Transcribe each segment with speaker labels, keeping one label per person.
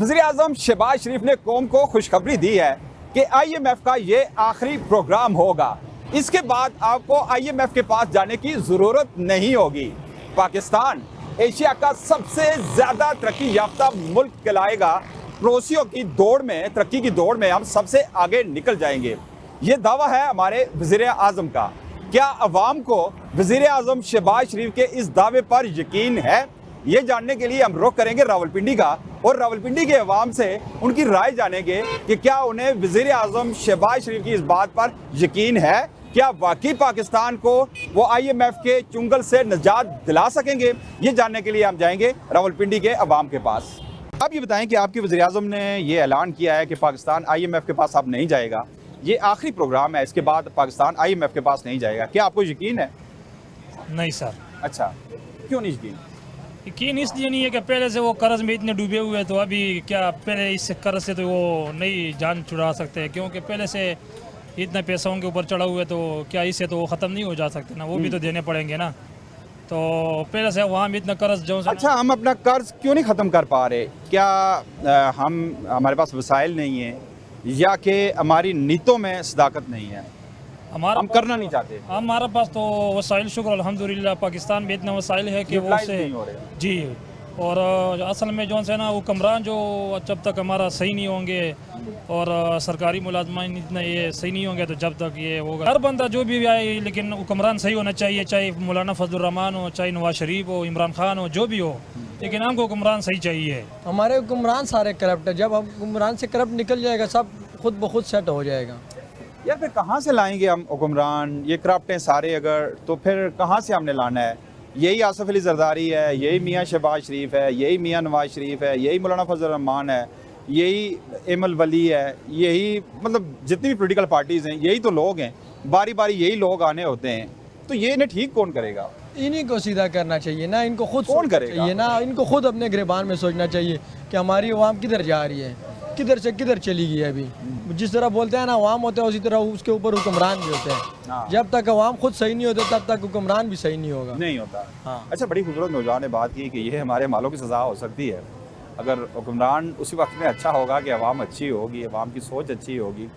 Speaker 1: वज़ीर-ए-आज़म शहबाज शरीफ ने कौम को खुशखबरी दी है कि IMF का ये आखिरी प्रोग्राम होगा। इसके बाद आपको IMF के पास जाने की ज़रूरत नहीं होगी। पाकिस्तान एशिया का सबसे ज़्यादा तरक्की याफ्ता मुल्क कहलाएगा। पड़ोसियों की दौड़ में, तरक्की की दौड़ में हम सबसे आगे निकल जाएंगे। ये दावा है हमारे वज़ीर-ए-आज़म का। क्या अवाम को वज़ीर-ए-आज़म शहबाज शरीफ के इस दावे पर यकीन है? ये जानने के लिए हम रुख करेंगे रावलपिंडी का और रावलपिंडी के अवाम से उनकी राय जानेंगे कि क्या उन्हें वज़ीर-ए-आज़म शहबाज शरीफ की इस बात पर यकीन है। क्या वाकई पाकिस्तान को वो IMF के चुंगल से निजात दिला सकेंगे? ये जानने के लिए हम जाएंगे रावलपिंडी के अवाम के पास। आप ये बताएं कि आपके वज़ीर-ए-आज़म ने ये ऐलान किया है कि पाकिस्तान IMF के पास अब नहीं जाएगा। ये आखिरी प्रोग्राम है, इसके बाद पाकिस्तान IMF के पास नहीं जाएगा। क्या आपको यकीन है?
Speaker 2: नहीं सर।
Speaker 1: अच्छा, क्यों नहीं यकीन?
Speaker 2: यकीन इसलिए नहीं है कि पहले से वो कर्ज में इतने डूबे हुए, तो अभी क्या पहले इस कर्ज से तो वो नहीं जान छुड़ा सकते हैं, क्योंकि पहले से इतने पैसों के ऊपर चढ़ा हुआ है, तो क्या इससे तो वो ख़त्म नहीं हो जा सकते ना, वो भी तो देने पड़ेंगे ना। तो पहले से वहाँ भी इतना कर्ज जो
Speaker 1: अच्छा, हम अपना कर्ज क्यों नहीं ख़त्म कर पा रहे? क्या हमारे पास वसाइल नहीं है या कि हमारी नीतों में सदाकत नहीं है?
Speaker 2: हमारा
Speaker 1: हम करना नहीं चाहते।
Speaker 2: हमारे पास तो वसाइल शुक्र अल्हम्दुलिल्लाह पाकिस्तान में इतना वसाइल है कि वो
Speaker 1: Utilize
Speaker 2: से
Speaker 1: नहीं हो रहे।
Speaker 2: जी। और असल में जो है ना हुक्मरान जो जब तक हमारा सही नहीं होंगे और सरकारी मुलाजमान इतना ये सही नहीं होंगे, तो जब तक ये होगा हर बंदा जो भी आए, लेकिन हुक्मरान सही होना चाहिए, चाहे मौलाना फजलुर रहमान हो, चाहे नवाज शरीफ हो, इमरान खान हो, जो भी हो, लेकिन हमको हुक्मरान सही चाहिए।
Speaker 3: हमारे हुक्मरान सारे करप्ट है। जब हम हुक्मरान से करप्ट निकल जाएगा, सब खुद ब खुद सेट हो जाएगा।
Speaker 1: यार फिर कहाँ से लाएंगे हम हुक्मरान? ये करप्ट हैं सारे अगर, तो फिर कहाँ से हमने लाना है? यही आसिफ अली जरदारी है, यही मियाँ शहबाज शरीफ है, यही मियाँ नवाज शरीफ है, यही मौलाना फजल रहमान है, यही एमल वली है, यही मतलब जितनी भी पोलिटिकल पार्टीज़ हैं, यही तो लोग हैं। बारी बारी यही लोग आने होते हैं, तो ये इन्हें ठीक कौन करेगा?
Speaker 3: इन्हीं को सीधा करना चाहिए ना, इनको खुद
Speaker 1: कौन
Speaker 3: सोचना
Speaker 1: करेगा?
Speaker 3: चाहिए ना, इनको खुद अपने गिरबान में सोचना चाहिए कि हमारी अवाम किधर जा रही है, किधर से किधर चली गई है। अभी जिस तरह बोलते हैं ना अवाम होते हैं, उसी तरह उसके ऊपर हुक्मरान भी होते हैं।
Speaker 1: हाँ।
Speaker 3: जब तक अवाम खुद सही नहीं होते, तब तक हुक्मरान भी सही नहीं होगा।
Speaker 1: नहीं होता।
Speaker 3: हाँ।
Speaker 1: अच्छा, बड़ी खूबसूरत नौजवान ने बात की कि ये हमारे मालों की सज़ा हो सकती है अगर हुक्मरान उसी वक्त में अच्छा होगा कि अवाम अच्छी होगी, अवाम की सोच अच्छी होगी,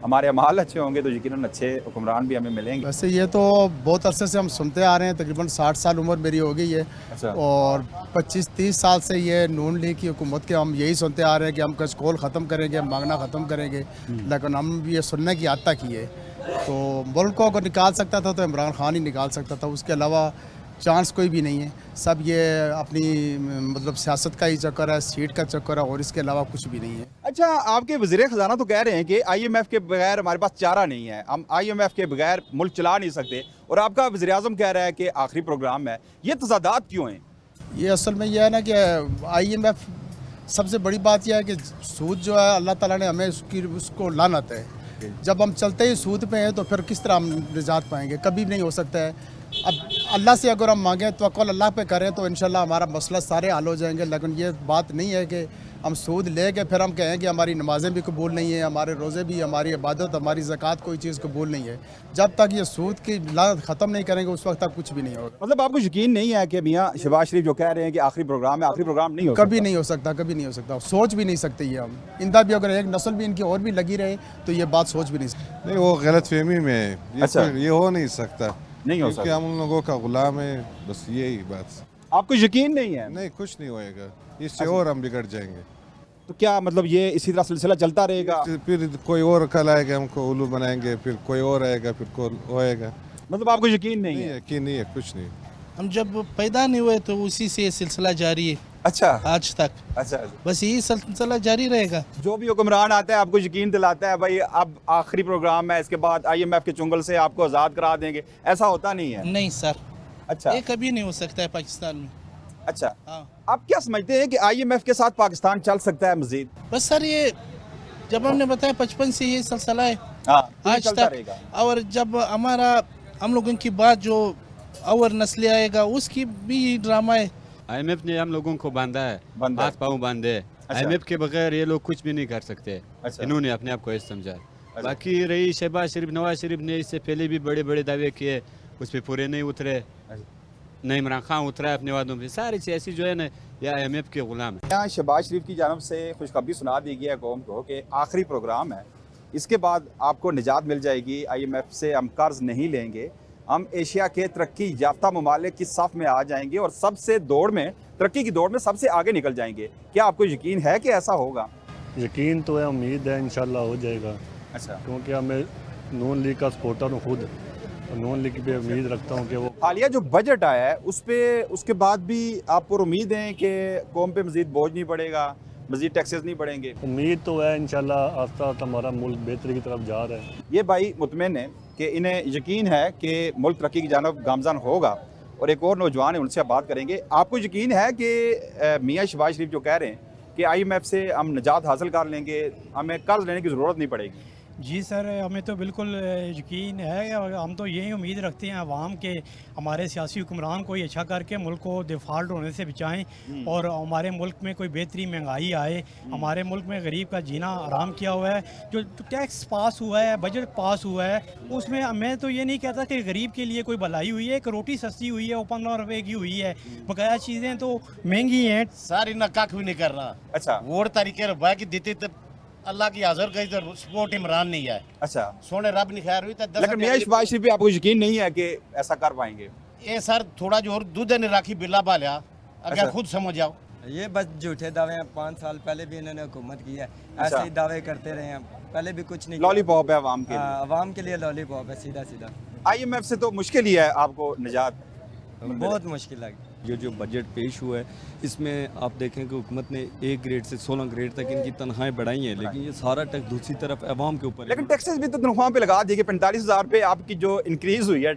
Speaker 1: हमारे अमाल अच्छे होंगे, तो यकीनन अच्छे हुक्मरान भी हमें मिलेंगे।
Speaker 4: वैसे ये तो बहुत अरसे से हम सुनते आ रहे हैं, तकरीबन 60 साल उम्र मेरी हो गई है।
Speaker 1: अच्छा।
Speaker 4: और 25-30 साल से ये नून लीग की हुकूमत के हम यही सुनते आ रहे हैं कि हम कचकोल ख़त्म करेंगे, हम मांगना ख़त्म करेंगे, लेकिन हम ये सुनने की आदत की है। तो मुल्क को अगर निकाल सकता था तो इमरान खान ही निकाल सकता था, उसके अलावा चांस कोई भी नहीं है। सब ये अपनी मतलब सियासत का ही चक्कर है, सीट का चक्कर है, और इसके अलावा कुछ भी नहीं है।
Speaker 1: अच्छा, आपके वज़ीर ख़जाना तो कह रहे हैं कि IMF के बगैर हमारे पास चारा नहीं है, हम IMF के बगैर मुल्क चला नहीं सकते, और आपका वज़ीर-ए-आज़म कह रहा है कि आखिरी प्रोग्राम है। ये तज़ादात क्यों हैं?
Speaker 4: ये असल में यह है ना कि IMF सबसे बड़ी बात यह है कि सूद जो है अल्लाह ताला ने हमें उसको लानत है। जब हम चलते ही सूद पे हैं तो फिर किस तरह हम निजात पाएंगे? कभी नहीं हो सकता है। अब अल्लाह से अगर हम मांगें तो अक़ल अल्लाह पे करें तो इंशाल्लाह हमारा मसला सारे हल हो जाएंगे। लेकिन ये बात नहीं है कि हम सूद ले के फिर हम कहें कि हमारी नमाज़ें भी कबूल नहीं है, हमारे रोज़े भी, हमारी इबादत, हमारी ज़कात, कोई चीज़ कबूल नहीं है। जब तक ये सूद की लानत ख़त्म नहीं करेंगे उस वक्त तक कुछ भी नहीं होगा।
Speaker 1: मतलब आपको यकीन नहीं है कि मियाँ शहबाज शरीफ जो कह रहे हैं कि आखिरी प्रोग्राम है, आखिरी प्रोग्राम नहीं हो
Speaker 4: कभी नहीं हो सकता, कभी नहीं हो सकता। सोच भी नहीं सकते ये हम। इंदा भी अगर एक नस्ल भी इनकी और भी लगी रहे तो ये बात सोच भी नहीं सकते।
Speaker 5: नहीं, वो गलत फहमी में है।
Speaker 1: अच्छा।
Speaker 5: ये हो नहीं सकता,
Speaker 1: नहीं हो
Speaker 5: क्योंकि
Speaker 1: सकता।
Speaker 5: हम उन लोगों का गुलाम है, बस यही बात।
Speaker 1: आपको यकीन नहीं है?
Speaker 5: नहीं, कुछ नहीं होएगा, इससे और हम बिगड़ जाएंगे।
Speaker 1: तो क्या मतलब ये इसी तरह सिलसिला चलता रहेगा?
Speaker 5: फिर कोई और कल आएगा, हमको उल्लू बनाएंगे, फिर कोई और आएगा, फिर कोई होएगा।
Speaker 1: मतलब आपको यकीन नहीं
Speaker 5: नहीं
Speaker 1: है?
Speaker 5: यकीन नहीं है, कुछ नहीं।
Speaker 6: हम जब पैदा नहीं हुए तो उसी से ये सिलसिला जारी है
Speaker 1: अच्छा
Speaker 6: आज तक।
Speaker 1: अच्छा।
Speaker 6: बस यही सिलसिला जारी रहेगा।
Speaker 1: जो भी हुक्मरान आता है आपको यकीन दिलाता है भाई अब आखिरी प्रोग्राम है, इसके बाद IMF के चुंगल से आपको आज़ाद करा देंगे, ऐसा होता नहीं है?
Speaker 6: नहीं सर,
Speaker 1: अच्छा
Speaker 6: ये कभी नहीं हो सकता है पाकिस्तान में।
Speaker 1: अच्छा।
Speaker 6: हाँ,
Speaker 1: आप क्या समझते हैं कि IMF के साथ पाकिस्तान चल सकता है मजीद?
Speaker 6: बस सर ये जब हमने बताया 55 से ये सिलसिला है
Speaker 1: हाँ,
Speaker 6: आज
Speaker 1: चलता
Speaker 6: तक।
Speaker 1: रहेगा।
Speaker 6: और जब हम लोगों की बात जो और नस्लें आएगा उसकी भी ड्रामा है।
Speaker 7: IMF ने हम लोगों को बांधा है,
Speaker 1: बांधा है।
Speaker 7: हाथ पाँव बांधे।
Speaker 1: अच्छा।
Speaker 7: IMF के बगैर ये लोग कुछ भी नहीं कर सकते।
Speaker 1: अच्छा।
Speaker 7: इन्होंने अपने आप को ऐसा समझा। बाकी रही शहबाज शरीफ, नवाज शरीफ ने इससे पहले भी बड़े बड़े दावे किए, उस पर पूरे नहीं उतरे। न इमरान खान उतरा है अपने वादों पे, सारी सियासी जो है ना ये IMF के गुलाम है।
Speaker 1: यहाँ शहबाज शरीफ की जानब से खुशखबरी सुना दी गई है कौम को कि आखिरी प्रोग्राम है, इसके बाद आपको निजात मिल जाएगी, IMF से हम कर्ज नहीं लेंगे, हम एशिया के तरक्की याफ्ता ममालिक की सफ़ में आ जाएंगे और सबसे दौड़ में, तरक्की की दौड़ में सबसे आगे निकल जाएंगे। क्या आपको यकीन है कि ऐसा होगा?
Speaker 8: यकीन तो है, उम्मीद है इंशाल्लाह हो जाएगा।
Speaker 1: अच्छा,
Speaker 8: क्योंकि मैं नून लीग का सपोर्टर हूँ खुद, और नून लीग पे उम्मीद रखता हूँ कि वो
Speaker 1: हालिया जो बजट आया है उस पे, उसके बाद भी आप पर उम्मीद है कि कौम पे मज़ीद बोझ नहीं पड़ेगा, मज़ीद टैक्सेस नहीं बढ़ेंगे?
Speaker 8: उम्मीद तो है इंशाल्लाह आस्ता आस्ता हमारा मुल्क बेहतरी की तरफ जा रहा है।
Speaker 1: ये भाई मुतमिन है कि इन्हें यकीन है कि मुल्क तरक्की की जानब गामज़न होगा। और एक और नौजवान है, उनसे आप बात करेंगे। आपको यकीन है कि मियाँ शहबाज शरीफ जो कह रहे हैं कि IMF से हम निजात हासिल कर लेंगे, हमें कर्ज लेने की ज़रूरत नहीं पड़ेगी?
Speaker 9: जी सर, हमें तो बिल्कुल यकीन है और हम तो यही उम्मीद रखते हैं अवाम के हमारे सियासी हुक्मरान कोई अच्छा करके मुल्क को डिफ़ॉल्ट होने से बचाएं और हमारे मुल्क में कोई बेहतरी महंगाई आए। हमारे मुल्क में गरीब का जीना आराम किया हुआ है, जो टैक्स पास हुआ है, बजट पास हुआ है, उसमें मैं तो ये नहीं कहता कि गरीब के लिए कोई भलाई हुई है। एक रोटी सस्ती हुई है, वो 15 रुपए की हुई है, बकाया चीज़ें तो महंगी हैं।
Speaker 10: सारी ना कख भी नहीं कर रहा।
Speaker 1: अच्छा,
Speaker 10: वोट तरीके रुपए की देती तो अल्लाह की हाजिर गई तो सपोर्ट इमरान नहीं है।
Speaker 1: अच्छा,
Speaker 10: सोने रब नहीं खैर हुई तो
Speaker 1: लेकिन मियाँ शहबाज शरीफ पे आपको यकीन नहीं है कि ऐसा कर पाएंगे?
Speaker 10: ये सर थोड़ा जो और दूध ने राखी बिल्ला बालिया, अगर
Speaker 1: अच्छा।
Speaker 10: खुद समझ जाओ।
Speaker 3: ये बस झूठे दावे हैं। 5 साल पहले भी इन्होंने हुकूमत की है,
Speaker 1: अच्छा।
Speaker 3: ऐसे ही दावे करते रहे हैं, पहले भी कुछ नहीं
Speaker 1: लॉलीपॉप है आवाम के लिए।
Speaker 3: आवाम के लिए लॉलीपॉप है, सीधा सीधा।
Speaker 1: IMF से तो मुश्किल ही है आपको निजात,
Speaker 3: बहुत मुश्किल लगी।
Speaker 11: जो बजट पेश हुआ है इसमें आप देखें कि हुकूमत ने 1 ग्रेड से 16 ग्रेड तक इनकी तनख्वाहें बढ़ाई हैं, लेकिन ये सारा टैक्स दूसरी तरफ अवाम के ऊपर है।
Speaker 1: लेकिन टैक्सेस भी तो तनख्वाह पे लगा दिए कि 45,000 पे आपकी जो इंक्रीज़ हुई है,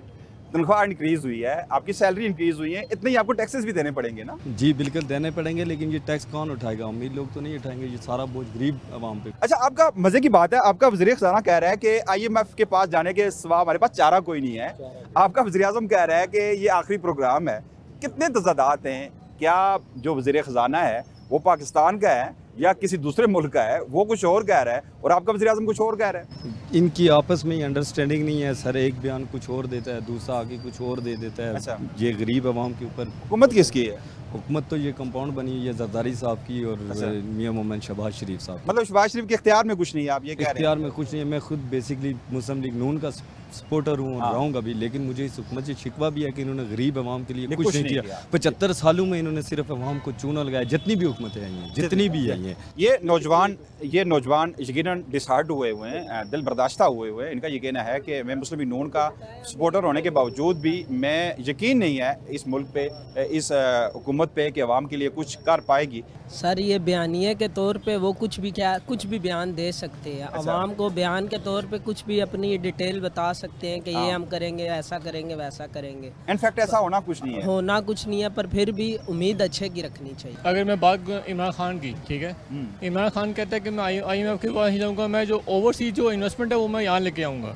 Speaker 1: तनख्वाह इंक्रीज़ हुई है, आपकी सैलरी इंक्रीज़ हुई है, इतने ही आपको टैक्सेस भी देने पड़ेंगे ना?
Speaker 11: जी बिल्कुल देने पड़ेंगे, लेकिन ये टैक्स कौन उठाएगा? अमीर लोग तो नहीं उठाएंगे, ये सारा बोझ गरीब अवाम पे।
Speaker 1: अच्छा, आपका मज़े की बात है, आपका वज़ीर ख़ज़ाना कह रहा है कि IMF के पास जाने के सिवा हमारे पास चारा कोई नहीं है। आपका वज़ीर आज़म कह रहा है कि ये आखिरी प्रोग्राम है। कितने तज़ादात हैं? क्या जो वज़ीर ख़ज़ाना है वो पाकिस्तान का है या किसी दूसरे मुल्क का है? वो कुछ और कह रहा है और आपका वज़ीर आज़म कुछ और कह रहा है।
Speaker 11: इनकी आपस में अंडरस्टैंडिंग नहीं है सर, एक बयान कुछ और देता है, दूसरा आगे कुछ और दे देता है।
Speaker 1: अच्छा।
Speaker 11: ये गरीब अवाम के ऊपर
Speaker 1: हुकूमत किसकी है?
Speaker 11: हुकूमत तो ये कंपाउंड बनी हुई है जरदारी साहब की और
Speaker 1: अच्छा।
Speaker 11: मियाँ मोहम्मद शहबाज शरीफ साहब।
Speaker 1: मतलब शहबाज शरीफ के इख्तियार में कुछ नहीं है, आप ये कह रहे हैं?
Speaker 11: इख्तियार में कुछ नहीं है। मैं खुद बेसिकली मुस्लिम लीग नून का सपोर्टर हूँ और रहूँगा भी, लेकिन मुझे इस हुकूमत से शिकवा भी है कि इन्होंने गरीब अवाम के लिए कुछ नहीं किया। 75 सालों में इन्होंने सिर्फ अवाम को चूना लगाया, जितनी भी हुकूमतें आई हैं, जितनी भी आई हैं।
Speaker 1: ये नौजवान यकीनन डिसहार्ट हुए हैं, दिल बर्दाश्ता हुए हैं। इनका ये कहना है कि मैं मुस्लिम लीग नून का सपोर्टर होने के बावजूद भी मैं यकीन नहीं है इस मुल्क पे, इस हुकूमत पे कि अवाम के लिए कुछ कर पाएगी।
Speaker 12: सर, ये बयानिए के तौर पे वो कुछ भी बयान दे सकते हैं।
Speaker 1: अच्छा।
Speaker 12: अवाम को बयान के तौर पे कुछ भी अपनी डिटेल बता सकते हैं कि ये हम करेंगे, ऐसा करेंगे, वैसा करेंगे।
Speaker 1: इनफैक्ट ऐसा होना कुछ नहीं है,
Speaker 12: होना कुछ नहीं है, पर फिर भी उम्मीद अच्छे की रखनी चाहिए।
Speaker 2: अगर मैं बात करूं इमरान खान की, ठीक है, इमरान खान कहता है कि मैं IMF के पास नहीं जाऊँगा, मैं जो ओवरसीज जो इन्वेस्टमेंट है वो मैं यहाँ लेके आऊँगा।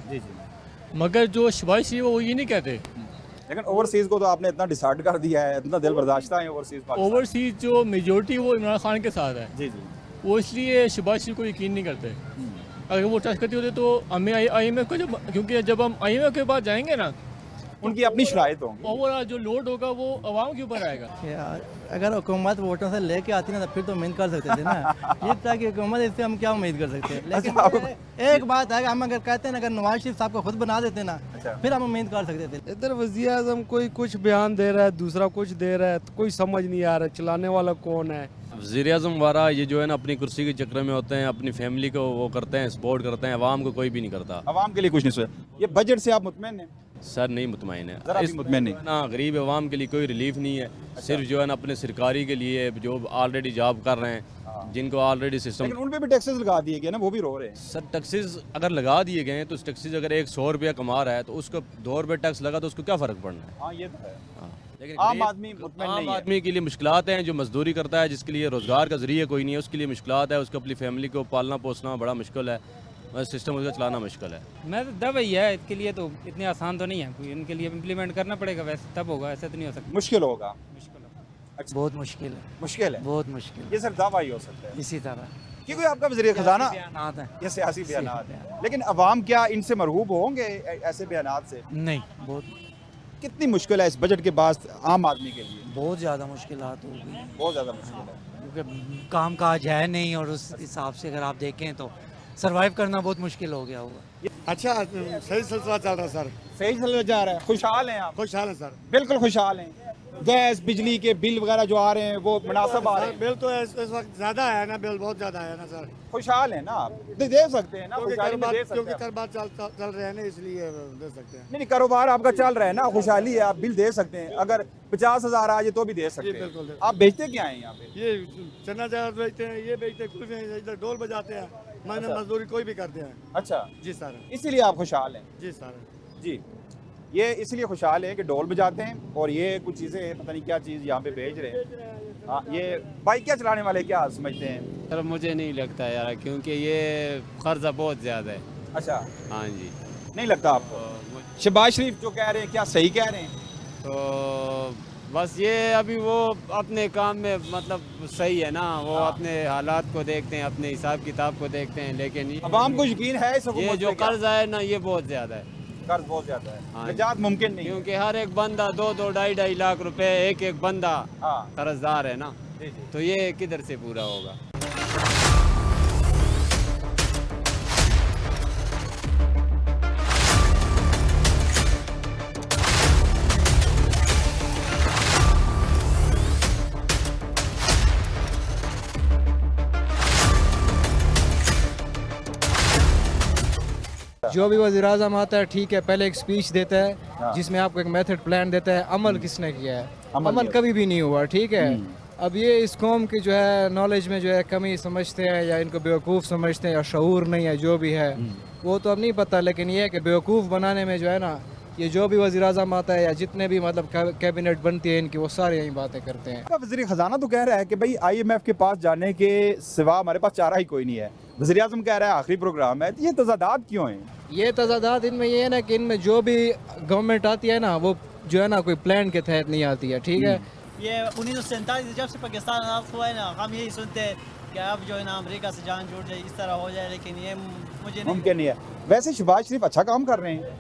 Speaker 2: मगर जो शहबाज शरीफ है वो ये नहीं कहते।
Speaker 1: लेकिन ओवरसीज को तो आपने इतना डिसाइड कर दिया है, इतना दिल बर्दाश्ता है
Speaker 2: ओवरसीज जो मेजोरिटी वो इमरान खान के साथ है।
Speaker 1: जी,
Speaker 2: वो इसलिए शहबाज शरीफ को यकीन नहीं करते। अगर वो ट्रस्ट करते होते तो हमें IMF को क्योंकि जब हम IMF के पास जाएंगे ना,
Speaker 1: उनकी अपनी शराइत होंगी,
Speaker 2: ओवरऑल जो लोड होगा वो अवाम के ऊपर आएगा।
Speaker 3: यार अगर हुकूमत वोटों से लेके आती ना तो फिर तो उम्मीद कर सकते थे ना। ये था कि हुकूमत, इससे हम क्या उम्मीद कर सकते हैं। लेकिन एक बात है, हम अगर कहते हैं अगर नवाज शरीफ साहब को खुद बना देते ना, फिर हम उम्मीद कर सकते थे।
Speaker 8: इधर वज़ीर आज़म कोई कुछ बयान दे रहा है, दूसरा कुछ दे रहा है, तो कोई समझ नहीं आ रहा चलाने वाला कौन है।
Speaker 7: वज़ीर आज़म वारा ये जो है ना अपनी कुर्सी के चक्कर में होते हैं, अपनी फैमिली को वो करते हैं, सपोर्ट करते हैं, अवाम को कोई भी नहीं करता।
Speaker 1: अवाम के लिए कुछ नहीं सोचा। ये बजट से आप मुतमईन हैं?
Speaker 7: सर नहीं मुतमईन है,
Speaker 1: जरा भी मुतमईन नहीं
Speaker 7: ना। गरीब अवाम के लिए कोई रिलीफ नहीं है। सिर्फ जो है ना अपने सरकारी के लिए जो ऑलरेडी जॉब कर रहे हैं, जिनको ऑलरेडी सिस्टम।
Speaker 1: लेकिन उन पे भी टैक्सेस लगा दिए गए ना, वो भी रो रहे हैं।
Speaker 7: सर टैक्सेस अगर लगा दिए गए हैं तो टैक्सेस अगर 100 रुपया कमा रहा है तो उसको 2 रुपये टैक्स लगा तो उसको क्या फ़र्क पड़ना है?
Speaker 1: हाँ, ये तो है।
Speaker 7: लेकिन
Speaker 1: आम आदमी मुतमईन नहीं है।
Speaker 7: आदमी के लिए मुश्किलात हैं, जो मजदूरी करता है, जिसके लिए रोज़गार का ज़रिए कोई नहीं है, उसके लिए मुश्किलात है। उसको अपनी फैमिली को पालना पोसना बड़ा मुश्किल है, सिस्टम उसका चलाना मुश्किल है।
Speaker 13: मैं तो दवा ही है, इसके लिए तो इतने आसान तो नहीं है, इनके लिए इम्प्लीमेंट करना पड़ेगा, वैसे तब होगा, ऐसे तो नहीं हो सकता।
Speaker 1: मुश्किल होगा,
Speaker 13: मुश्किल
Speaker 3: बहुत मुश्किल है,
Speaker 1: मुश्किल है,
Speaker 3: बहुत मुश्किल।
Speaker 1: ये सिर्फ दावा ही हो सकता है
Speaker 3: इसी तरह
Speaker 1: क्योंकि आपका वज़ीर ख़ज़ाना ये सियासी बयानात है। लेकिन अवाम क्या इनसे मरहूब होंगे ऐसे बयानात से?
Speaker 3: नहीं, बहुत
Speaker 1: कितनी मुश्किल है इस बजट के बाद आम आदमी के लिए?
Speaker 14: बहुत ज़्यादा मुश्किलात हो गई,
Speaker 1: बहुत ज़्यादा मुश्किल है
Speaker 14: क्योंकि काम काज है नहीं और उस हिसाब से अगर आप देखें तो सरवाइव करना बहुत मुश्किल हो गया होगा।
Speaker 10: अच्छा सही सिलसिला चल रहा है सर,
Speaker 1: सही चल जा रहा है। खुशहाल हैं आप?
Speaker 10: खुशहाल है सर,
Speaker 1: बिल्कुल खुशहाल हैं। गैस बिजली के बिल वगैरह जो आ रहे हैं वो मुनासिब आ रहे हैं?
Speaker 10: बिल तो इस वक्त ज़्यादा है ना, बिल बहुत ज़्यादा है ना सर।
Speaker 1: खुशहाल है ना आप? दे सकते हैं ना, खुशहाली में दे सकते
Speaker 10: क्योंकि
Speaker 1: हैं।
Speaker 10: कारोबार चल रहे हैं ना, इसलिए दे सकते हैं।
Speaker 1: नहीं कारोबार आपका चल रहा है ना, खुशहाली है, आप बिल दे सकते हैं। अगर 50,000 आ जाए तो भी दे सकते हैं।
Speaker 10: बिल्कुल।
Speaker 1: आप बेचते क्या हैं यहाँ पे?
Speaker 10: ये चना चावल बेचते हैं, ये बेचते हैं, कुछ इधर ढोल बजाते हैं, मैंने मजदूरी कोई भी करते हैं।
Speaker 1: अच्छा
Speaker 10: जी सर,
Speaker 1: इसीलिए आप खुशहाल हैं?
Speaker 10: जी सर
Speaker 1: जी, ये इसलिए खुशहाल है कि ढोल बजाते हैं और ये कुछ चीज़ें पता नहीं क्या चीज़ यहाँ पे भेज रहे हैं। हाँ, ये बाइक क्या चलाने वाले क्या समझते हैं?
Speaker 7: सर मुझे नहीं लगता यार, क्योंकि ये कर्जा बहुत ज़्यादा है।
Speaker 1: अच्छा,
Speaker 7: हाँ जी।
Speaker 1: नहीं लगता आपको? शहबाज शरीफ जो कह रहे हैं क्या सही कह रहे हैं?
Speaker 7: तो बस ये अभी वो अपने काम में मतलब सही है ना, वो अपने हालात को देखते हैं, अपने हिसाब किताब को देखते हैं, लेकिन
Speaker 1: अवाम को यकीन है इस हुकूमत
Speaker 7: ये जो
Speaker 1: पे क्या?
Speaker 7: कर्जा है ना, ये बहुत ज़्यादा है।
Speaker 1: कर्ज बहुत ज्यादा है,
Speaker 7: हाँ।
Speaker 1: निजात मुमकिन नहीं है।
Speaker 7: क्योंकि हर एक बंदा 2-2, 2.5 लाख रुपए एक बंदा
Speaker 1: हाँ।
Speaker 7: कर्जदार है ना,
Speaker 1: जी जी।
Speaker 7: तो ये किधर से पूरा होगा?
Speaker 3: जो भी वज़ीर-ए-आज़म आता है ठीक है, पहले एक स्पीच देता है जिसमें आपको एक मेथड प्लान देता है। अमल किसने किया है? अमल कभी भी नहीं हुआ, ठीक है। अब ये इस कौम की जो है नॉलेज में जो है कमी समझते हैं या इनको बेवकूफ़ समझते हैं या शऊर नहीं है, जो भी है वो तो अब नहीं पता, लेकिन ये है कि बेवकूफ़ बनाने में जो है ना, ये जो भी वज़ीर-ए-आज़म आता है या जितने भी मतलब कैबिनेट बनती है इनकी, वो सारे यही बातें करते हैं।
Speaker 1: वज़ीर ख़जाना तो कह रहा है कि भाई IMF के पास जाने के सिवा हमारे पास चारा ही कोई नहीं है। वज़ीर आज़म कह रहा है आखिरी प्रोग्राम है, तो ये तज़ादात क्यों हैं?
Speaker 3: ये तज़ादात इनमें ये है ना कि इनमें जो भी गवर्नमेंट आती है ना, वो जो है ना कोई प्लान के तहत नहीं आती है, ठीक है।
Speaker 15: ये 1947 जब से पाकिस्तान आज़ाद हुआ है ना, हम यही सुनते हैं कि अब जो है ना अमेरिका से जान जुड़ जाए, इस तरह हो जाए, लेकिन ये मुझे
Speaker 1: मुमकिन नहीं है। वैसे शहबाज शरीफ अच्छा काम कर रहे हैं,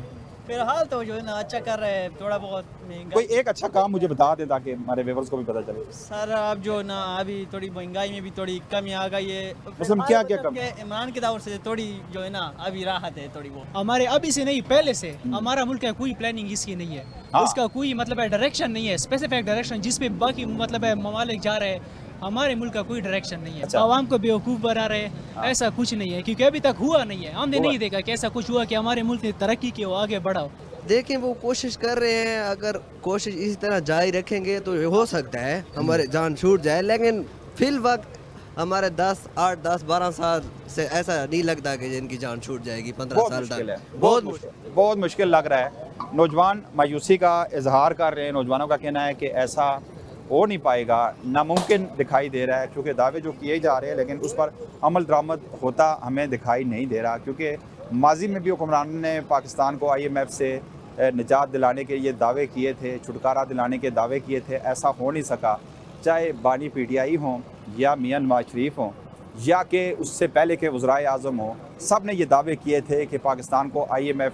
Speaker 15: फिलहाल तो जो है ना अच्छा कर रहे हैं, थोड़ा बहुत महंगाई।
Speaker 1: कोई एक अच्छा काम मुझे बता दें ताकि हमारे व्यूअर्स को भी पता चले।
Speaker 15: सर अब जो ना अभी थोड़ी महंगाई में भी थोड़ी कमी आ गई है।
Speaker 1: मतलब क्या क्या कम?
Speaker 15: इमरान के दौर से थोड़ी जो है ना अभी राहत है थोड़ी वो।
Speaker 16: हमारे अभी से नहीं, पहले से हमारा मुल्क का कोई प्लानिंग इसकी नहीं है।
Speaker 1: हाँ।
Speaker 16: उसका कोई मतलब है डायरेक्शन नहीं है, स्पेसिफिक डायरेक्शन जिसपे बाकी मतलब है ममालिक जा रहे हैं। हमारे मुल्क का कोई डायरेक्शन नहीं है।
Speaker 1: अच्छा।
Speaker 16: आवाम को बेवकूफ़ बना रहे हैं, ऐसा कुछ नहीं है, क्योंकि अभी तक हुआ नहीं है। हमने नहीं देखा कि ऐसा कुछ हुआ कि हमारे मुल्क ने तरक्की की हो, आगे बढ़ा हो।
Speaker 17: देखें वो कोशिश कर रहे हैं, अगर कोशिश इसी तरह जारी रखेंगे तो हो सकता है हमारे जान छूट जाए, लेकिन फिल वक्त हमारे 8, 10, 12 साल से ऐसा नहीं लगता कि इनकी जान छूट जाएगी। 15 साल तक
Speaker 1: बहुत मुश्किल लग रहा है। नौजवान मायूसी का इजहार कर रहे हैं। नौजवानों का कहना है कि ऐसा हो नहीं पाएगा, नामुमकिन दिखाई दे रहा है, क्योंकि दावे जो किए जा रहे हैं लेकिन उस पर अमल दरामद होता हमें दिखाई नहीं दे रहा। क्योंकि माजी में भी हुक्मरानों ने पाकिस्तान को IMF से निजात दिलाने के ये दावे किए थे, छुटकारा दिलाने के दावे किए थे, ऐसा हो नहीं सका। चाहे बानी PTI हों या मियां नवाज शरीफ हों या कि उससे पहले के वज़राए आज़म हों, सब ने ये दावे किए थे कि पाकिस्तान को IMF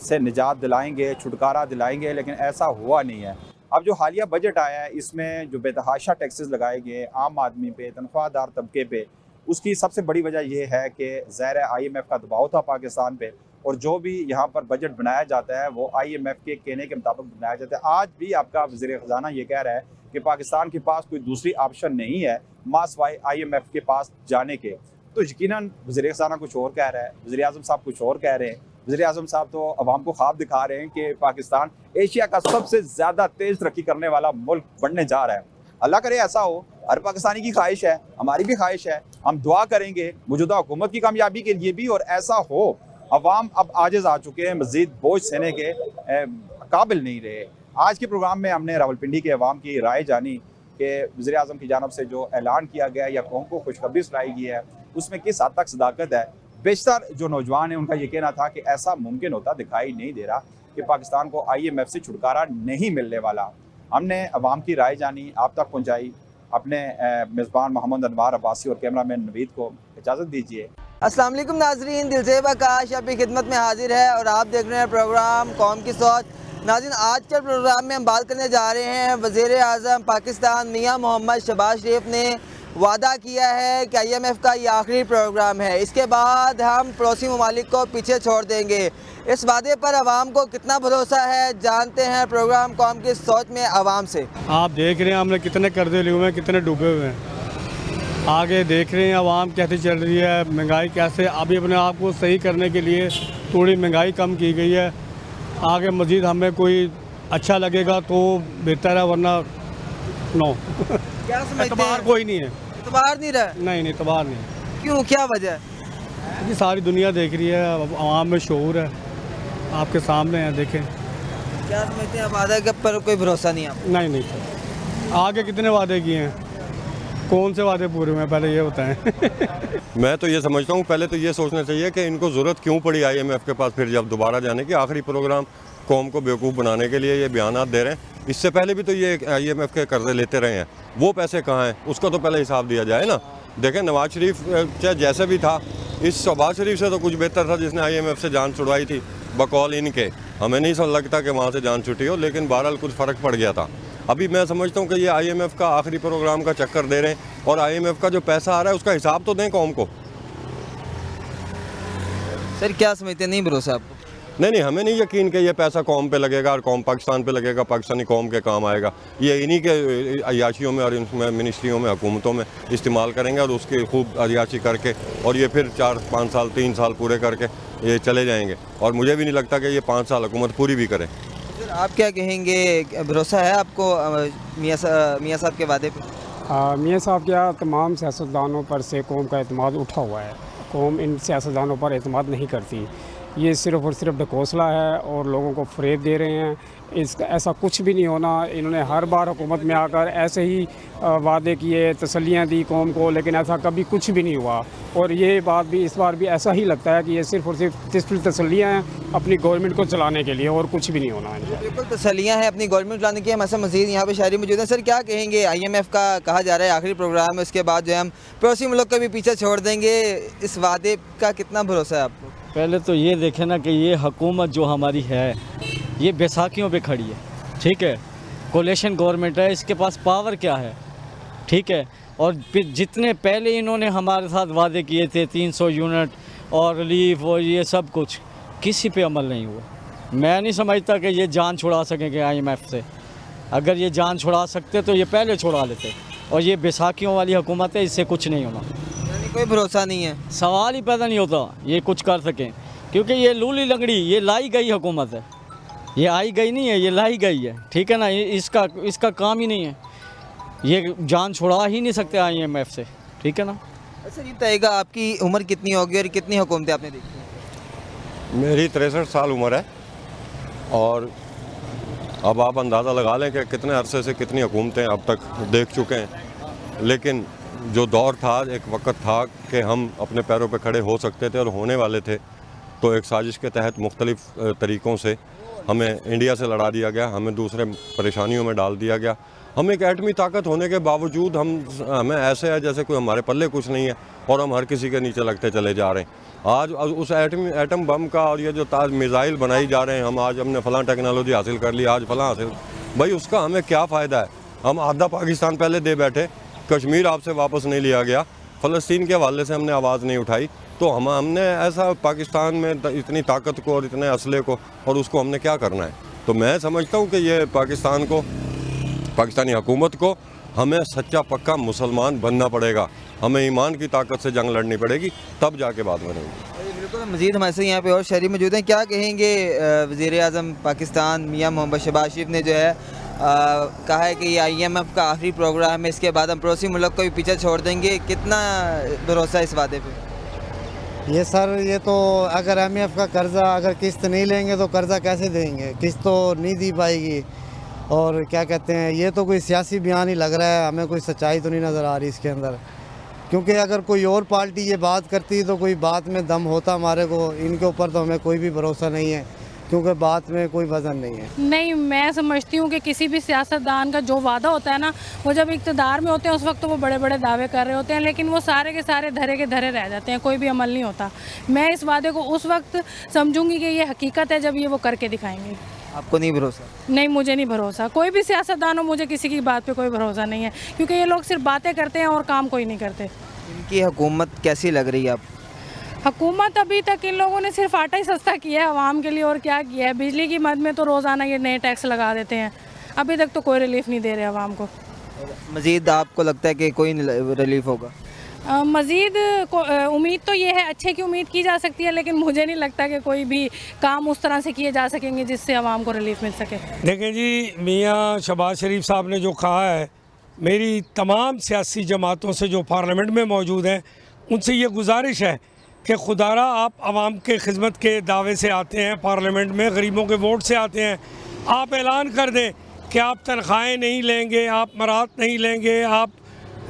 Speaker 1: से निजात दिलाएंगे, छुटकारा दिलाएंगे, लेकिन ऐसा हुआ नहीं है। अब जो हालिया बजट आया है, इसमें जो बेतहाशा टैक्सेस लगाए गए आम आदमी पे, तनख्वाहदार तबके पे, उसकी सबसे बड़ी वजह यह है कि ज़ाहिर IMF का दबाव था पाकिस्तान पे, और जो भी यहाँ पर बजट बनाया जाता है वो IMF के कहने के मुताबिक बनाया जाता है। आज भी आपका वज़ीर ख़जाना ये कह रहा है कि पाकिस्तान के पास कोई दूसरी ऑप्शन नहीं है मासवाई IMF के पास जाने के, तो यकीनन वज़ीर ख़जाना कुछ और कह रहा है, वज़ीर आज़म साहब कुछ और कह रहे हैं। वज़ीर आज़म साहब तो अवाम को ख्वाब दिखा रहे हैं कि पाकिस्तान एशिया का सबसे ज़्यादा तेज़ तरक्की करने वाला मुल्क बनने जा रहा है। अल्लाह करे ऐसा हो, हर पाकिस्तानी की ख्वाहिश है, हमारी भी ख्वाहिश है। हम दुआ करेंगे मौजूदा हुकूमत की कामयाबी के लिए भी, और ऐसा हो। अवाम अब आजिज़ आ चुके हैं, मज़ीद बोझ सहने के काबिल नहीं रहे। आज के प्रोग्राम में हमने रावलपिंडी के अवाम की राय जानी कि वज़ीर आज़म की जानब से जो ऐलान किया गया या कौम को खुशखबरी सुनाई गई है, उसमें किस हद तक सदाकत है। बेशतर जो नौजवान हैं उनका ये कहना था कि ऐसा मुमकिन होता दिखाई नहीं दे रहा कि पाकिस्तान को IMF से छुटकारा नहीं मिलने वाला। हमने अवाम की राय जानी, आप तक पहुँचाई। अपने मेज़बान मोहम्मद अनवार अब्बासी और कैमरामैन नवीद को इजाज़त दीजिए।
Speaker 17: अस्सलाम वालेकुम नाज़रीन, दिलज़ेब आकाश आपकी खिदमत में हाजिर है और आप देख रहे हैं प्रोग्राम कौम की सोच।
Speaker 18: नाज़रीन, आज के प्रोग्राम में हम बात करने जा रहे हैं वज़ीर आज़म पाकिस्तान मियां मोहम्मद शहबाज शरीफ ने वादा किया है कि IMF का ये आखिरी प्रोग्राम है, इसके बाद हम पड़ोसी ममालिक को पीछे छोड़ देंगे। इस वादे पर आवाम को कितना भरोसा है, जानते हैं प्रोग्राम कौम की सोच में आवाम से।
Speaker 8: आप देख रहे हैं हमने कितने कर्जे लिए हुए हैं, कितने डूबे हुए हैं। आगे देख रहे हैं आवाम कैसे चल रही है, महंगाई कैसे। अभी अपने आप को सही करने के लिए थोड़ी महंगाई कम की गई है। आगे मज़ीद हमें कोई अच्छा लगेगा तो बेहतर है, वरना नो।
Speaker 18: क्या समझते
Speaker 8: एतबार
Speaker 18: हैं?
Speaker 8: कोई नहीं है।
Speaker 18: एतबार नहीं रहा?
Speaker 8: नहीं, एतबार नहीं।
Speaker 18: क्यों, क्या वजह है?
Speaker 8: क्योंकि सारी दुनिया देख रही है, आवाम में शऊर है, आपके सामने है, देखें।
Speaker 18: क्या समझते हैं वादा के पर कोई भरोसा नहीं है?
Speaker 8: नहीं सर, आगे कितने वादे किए हैं, कौन से वादे पूरे हुए हैं, पहले ये बताएं।
Speaker 19: मैं तो ये समझता हूँ पहले तो ये सोचना चाहिए कि इनको ज़रूरत क्यों पड़ी IMF के पास फिर जब दोबारा जाने की। आखिरी प्रोग्राम कौम को बेवकूफ़ बनाने के लिए ये बयानात दे रहे हैं। इससे पहले भी तो ये IMF के कर्जे लेते रहे हैं, वो पैसे कहाँ हैं, उसका तो पहले हिसाब दिया जाए ना। देखें, नवाज शरीफ चाहे जैसे भी था, इस शहबाज शरीफ से तो कुछ बेहतर था जिसने IMF से जान छुड़वाई थी बकौल इनके। हमें नहीं लगता कि वहाँ से जान छुटी हो, लेकिन बहरहाल कुछ फ़र्क पड़ गया था। अभी मैं समझता हूँ कि ये IMF का आखिरी प्रोग्राम का चक्कर दे रहे हैं, और IMF का जो पैसा आ रहा है उसका हिसाब तो दें कौम को।
Speaker 18: सर क्या समझते हैं, नहीं भरोसा आपको?
Speaker 19: नहीं, हमें नहीं यकीन कि ये पैसा कौम पे लगेगा और कौम पाकिस्तान पे लगेगा, पाकिस्तानी कौम के काम आएगा। ये इन्हीं के अयाशियों में और इनमें मिनिस्ट्रियों में, हुकूमतों में इस्तेमाल करेंगे और उसकी खूब अयाशी करके, और ये फिर 4-5 साल 3 साल पूरे करके ये चले जाएंगे। और मुझे भी नहीं लगता कि ये 5 साल हुकूमत पूरी भी करें।
Speaker 18: सर आप क्या कहेंगे, भरोसा है आपको मियाँ साहब के वादे पर?
Speaker 20: मियाँ साहब क्या तमाम सियासतदानों पर से कौम का एतमाद उठा हुआ है। कौम इन सियासतदानों पर एतमाद नहीं करती, ये सिर्फ़ और सिर्फ ढकोसला है और लोगों को फ़रेब दे रहे हैं। इसका ऐसा कुछ भी नहीं होना। इन्होंने हर बार हुकूमत में आकर ऐसे ही वादे किए, तसल्लियाँ दी कौम को, लेकिन ऐसा कभी कुछ भी नहीं हुआ। और ये बात भी इस बार भी ऐसा ही लगता है कि ये सिर्फ़ और सिर्फ तसल्लियाँ हैं अपनी गवर्नमेंट को चलाने के लिए, और कुछ भी नहीं होना है।
Speaker 18: बिल्कुल तसल्लियाँ हैं अपनी गवर्नमेंट चलाने की। हम ऐसा मज़ीद यहाँ पे शायरी मौजूद है। सर क्या कहेंगे, IMF का कहा जा रहा है आखिरी प्रोग्राम है, उसके बाद जो है हम पड़ोसी मुल्क को भी पीछे छोड़ देंगे, इस वादे का कितना भरोसा है आपको?
Speaker 21: पहले तो ये देखें ना कि ये हुकूमत जो हमारी है ये बैसाखियों पे खड़ी है, ठीक है। कोलेशन गवर्नमेंट है, इसके पास पावर क्या है, ठीक है। और फिर जितने पहले इन्होंने हमारे साथ वादे किए थे 300 यूनिट और रिलीफ और ये सब कुछ, किसी पे अमल नहीं हुआ। मैं नहीं समझता कि ये जान छुड़ा सकेंगे IMF से। अगर ये जान छुड़ा सकते तो ये पहले छुड़ा लेते। और ये बैसाखियों वाली हुकूमत है, इससे कुछ नहीं होना।
Speaker 18: कोई भरोसा नहीं है,
Speaker 21: सवाल ही पैदा नहीं होता ये कुछ कर सकें, क्योंकि ये लूली लंगड़ी, ये लाई गई हुकूमत है, ये आई गई नहीं है, ये लाई गई है, ठीक है ना। इसका काम ही नहीं है, ये जान छुड़ा ही नहीं सकते IMF से, ठीक है ना।
Speaker 18: अच्छा ये बताइएगा, आपकी उम्र कितनी होगी और कितनी हुकूमतें आपने देखी?
Speaker 19: मेरी 63 साल उम्र है, और अब आप अंदाज़ा लगा लें कि कितने अरसे से कितनी हुकूमतें अब तक देख चुके हैं। लेकिन जो दौर था, एक वक्त था कि हम अपने पैरों पे खड़े हो सकते थे और होने वाले थे, तो एक साजिश के तहत मुख्तलिफ़ तरीक़ों से हमें इंडिया से लड़ा दिया गया, हमें दूसरे परेशानियों में डाल दिया गया। हम एक एटमी ताकत होने के बावजूद हमें ऐसे है जैसे कोई हमारे पल्ले कुछ नहीं है, और हम हर किसी के नीचे लगते चले जा रहे हैं। आज उस एटम बम का और ये जो ताज मिज़ाइल बनाई जा रहे हैं, हम आज हमने फ़लाँ टेक्नोलॉजी हासिल कर ली, आज फ़लाँ हासिल, भाई उसका हमें क्या फ़ायदा है? हम आधा पाकिस्तान पहले दे बैठे, कश्मीर आपसे वापस नहीं लिया गया, फ़लस्तीन के हवाले से हमने आवाज़ नहीं उठाई, तो हमने ऐसा पाकिस्तान में इतनी ताकत को और इतने असले को, और उसको हमने क्या करना है? तो मैं समझता हूँ कि ये पाकिस्तान को, पाकिस्तानी हुकूमत को, हमें सच्चा पक्का मुसलमान बनना पड़ेगा। हमें ईमान की ताकत से जंग लड़नी पड़ेगी, तब जाके बात बनेगी।
Speaker 18: बिल्कुल। मज़ीद हमारे से यहाँ पे और शहरी मौजूद हैं। क्या कहेंगे, वज़ीर आज़म पाकिस्तान मियाँ मोहम्मद शहबाज शरीफ ने जो है कहा है कि ये IMF का आखिरी प्रोग्राम है, इसके बाद हम पड़ोसी मुल्क को भी पीछे छोड़ देंगे, कितना भरोसा इस वादे पे?
Speaker 3: ये सर, ये तो अगर IMF का कर्जा अगर किस्त नहीं लेंगे तो कर्जा कैसे देंगे? किस्त तो नहीं दी पाएगी। और क्या कहते हैं, ये तो कोई सियासी बयान ही लग रहा है, हमें कोई सच्चाई तो नहीं नज़र आ रही इसके अंदर। क्योंकि अगर कोई और पार्टी ये बात करती तो कोई बात में दम होता हमारे को। इनके ऊपर तो हमें कोई भी भरोसा नहीं है, क्योंकि बात में कोई वजन नहीं है।
Speaker 22: नहीं, मैं समझती हूँ कि किसी भी सियासतदान का जो वादा होता है ना, वो जब इक़्तिदार में होते हैं उस वक्त तो वो बड़े बड़े दावे कर रहे होते हैं, लेकिन वो सारे के सारे धरे के धरे रह जाते हैं, कोई भी अमल नहीं होता। मैं इस वादे को उस वक्त समझूंगी कि ये हकीकत है जब ये वो करके दिखाएंगे।
Speaker 18: आपको नहीं भरोसा?
Speaker 22: नहीं, मुझे नहीं भरोसा, कोई भी सियासतदान हो, मुझे किसी की बात पे कोई भरोसा नहीं है, क्योंकि ये लोग सिर्फ बातें करते हैं और काम कोई नहीं करते।
Speaker 18: इनकी हुकूमत कैसी लग रही है आप?
Speaker 22: हुकूमत अभी तक इन लोगों ने सिर्फ आटा ही सस्ता किया है आवाम के लिए, और क्या किया है? बिजली की मद में तो रोज़ाना ये नए टैक्स लगा देते हैं, अभी तक तो कोई रिलीफ नहीं दे रहे आवाम को।
Speaker 18: मज़ीद आपको लगता है कि कोई रिलीफ होगा?
Speaker 22: मज़ीद उम्मीद तो ये है, अच्छे की उम्मीद की जा सकती है, लेकिन मुझे नहीं लगता कि कोई भी काम उस तरह से किए जा सकेंगे जिससे आवाम को रिलीफ मिल सके।
Speaker 4: देखें जी, मियाँ शहबाज शरीफ साहब ने जो कहा है, मेरी तमाम सियासी जमातों से जो पार्लियामेंट में मौजूद हैं उनसे ये गुजारिश है कि खुदारा आप आवाम के खिदमत के दावे से आते हैं पार्लियामेंट में, गरीबों के वोट से आते हैं, आप ऐलान कर दें कि आप तनख्वाहें नहीं लेंगे, आप मरात नहीं लेंगे, आप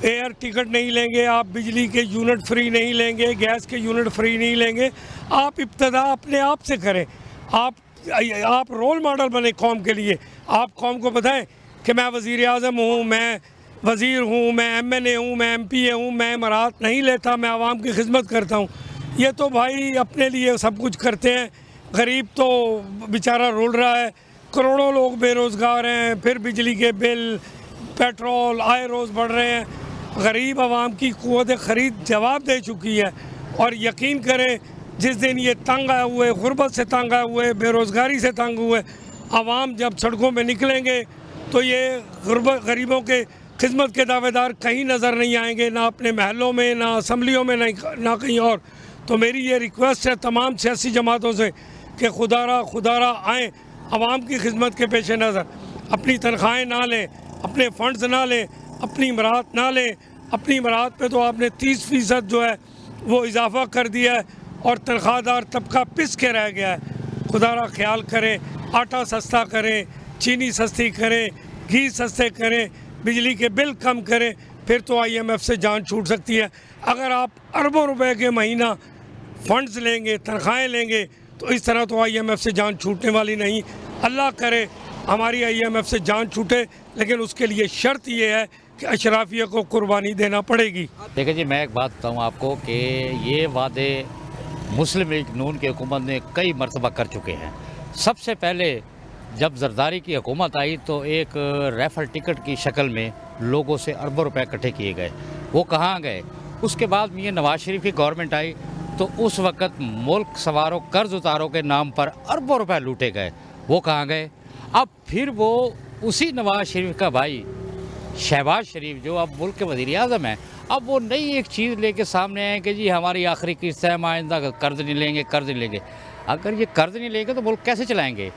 Speaker 4: एयर टिकट नहीं लेंगे, आप बिजली के यूनिट फ्री नहीं लेंगे, गैस के यूनिट फ्री नहीं लेंगे। आप इब्तदा अपने आप से करें, आप रोल मॉडल बने कौम के लिए। आप कौम को बताएं कि मैं वज़ीर आज़म हूँ, मैं वज़ीर हूँ, मैं MNA हूँ, मैं MPA हूँ, मैं मरात नहीं लेता, मैं आवाम की खिदमत करता हूँ। ये तो भाई अपने लिए सब कुछ करते हैं, गरीब तो बेचारा रुल रहा है, करोड़ों लोग बेरोज़गार हैं, फिर बिजली के बिल, पेट्रोल आए रोज़ बढ़ रहे हैं। गरीब आवाम की क़ुव्वत ख़रीद जवाब दे चुकी है, और यकीन करें जिस दिन ये तंग आए हुए, गुर्बत से तंग आए हुए, बेरोज़गारी से तंग हुए आवाम जब सड़कों में निकलेंगे तो ये गरीबों के खिदमत के दावेदार कहीं नज़र नहीं आएंगे, ना अपने महलों में, ना असम्बलियों में, ना कहीं और। तो मेरी ये रिक्वेस्ट है तमाम सियासी जमातों से कि खुदारा आएँ, आवाम की खिदमत के पेश नज़र अपनी तनख्वाहें ना लें, अपने फंड्स ना लें, अपनी इमरात ना लें। अपनी इमरात पे तो आपने 30% जो है वो इजाफ़ा कर दिया है, और तनख्वाहदार तबका पिस के रह गया है। खुदारा ख्याल करें, आटा सस्ता करें, चीनी सस्ती करें, घी सस्ते करें, बिजली के बिल कम करें, फिर तो IMF से जान छूट सकती है। अगर आप अरबों रुपए के महीना फंड्स लेंगे, तनख्वाहें लेंगे, तो इस तरह तो IMF से जान छूटने वाली नहीं। अल्लाह करे हमारी IMF से जान छूटे, लेकिन उसके लिए शर्त ये है कि अशराफिया को कुर्बानी देना पड़ेगी।
Speaker 5: देखिए जी, मैं एक बात बताऊँ आपको कि ये वादे मुस्लिम लीग नून की हुकूमत ने कई मरतबा कर चुके हैं। सबसे पहले जब जरदारी की हुकूमत आई तो एक रेफर टिकट की शक्ल में लोगों से अरबों रुपए इकट्ठे किए गए, वो कहाँ गए? उसके बाद मियां नवाज शरीफ की गवर्नमेंट आई तो उस वक़्त मुल्क सवारों, कर्ज उतारों के नाम पर अरबों रुपए लूटे गए, वो कहाँ गए? अब फिर वो उसी नवाज शरीफ का भाई शहबाज शरीफ जो अब मुल्क के वज़ीर आज़म हैं, अब वो नई एक चीज़ लेके सामने आए कि जी हमारी आखिरी किस्त है, हम आइंदा कर्ज नहीं लेंगे। अगर ये कर्ज नहीं लेंगे तो मुल्क कैसे चलाएंगे?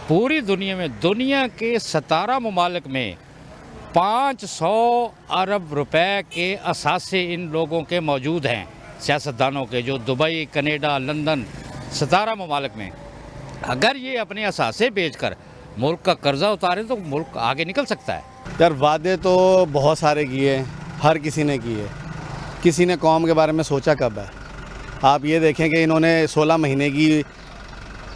Speaker 5: पूरी दुनिया में, दुनिया के 17 ममालिक में 500 अरब रुपए के असासे इन लोगों के मौजूद हैं, सियासतदानों के, जो दुबई, कनाडा, लंदन, 17 ममालिक में। अगर ये अपने असासे बेचकर मुल्क का कर्जा उतारे तो मुल्क आगे निकल सकता है।
Speaker 23: यार वादे तो बहुत सारे किए, हर किसी ने किए, किसी ने कौम के बारे में सोचा कब है? आप ये देखें कि इन्होंने 16 महीने की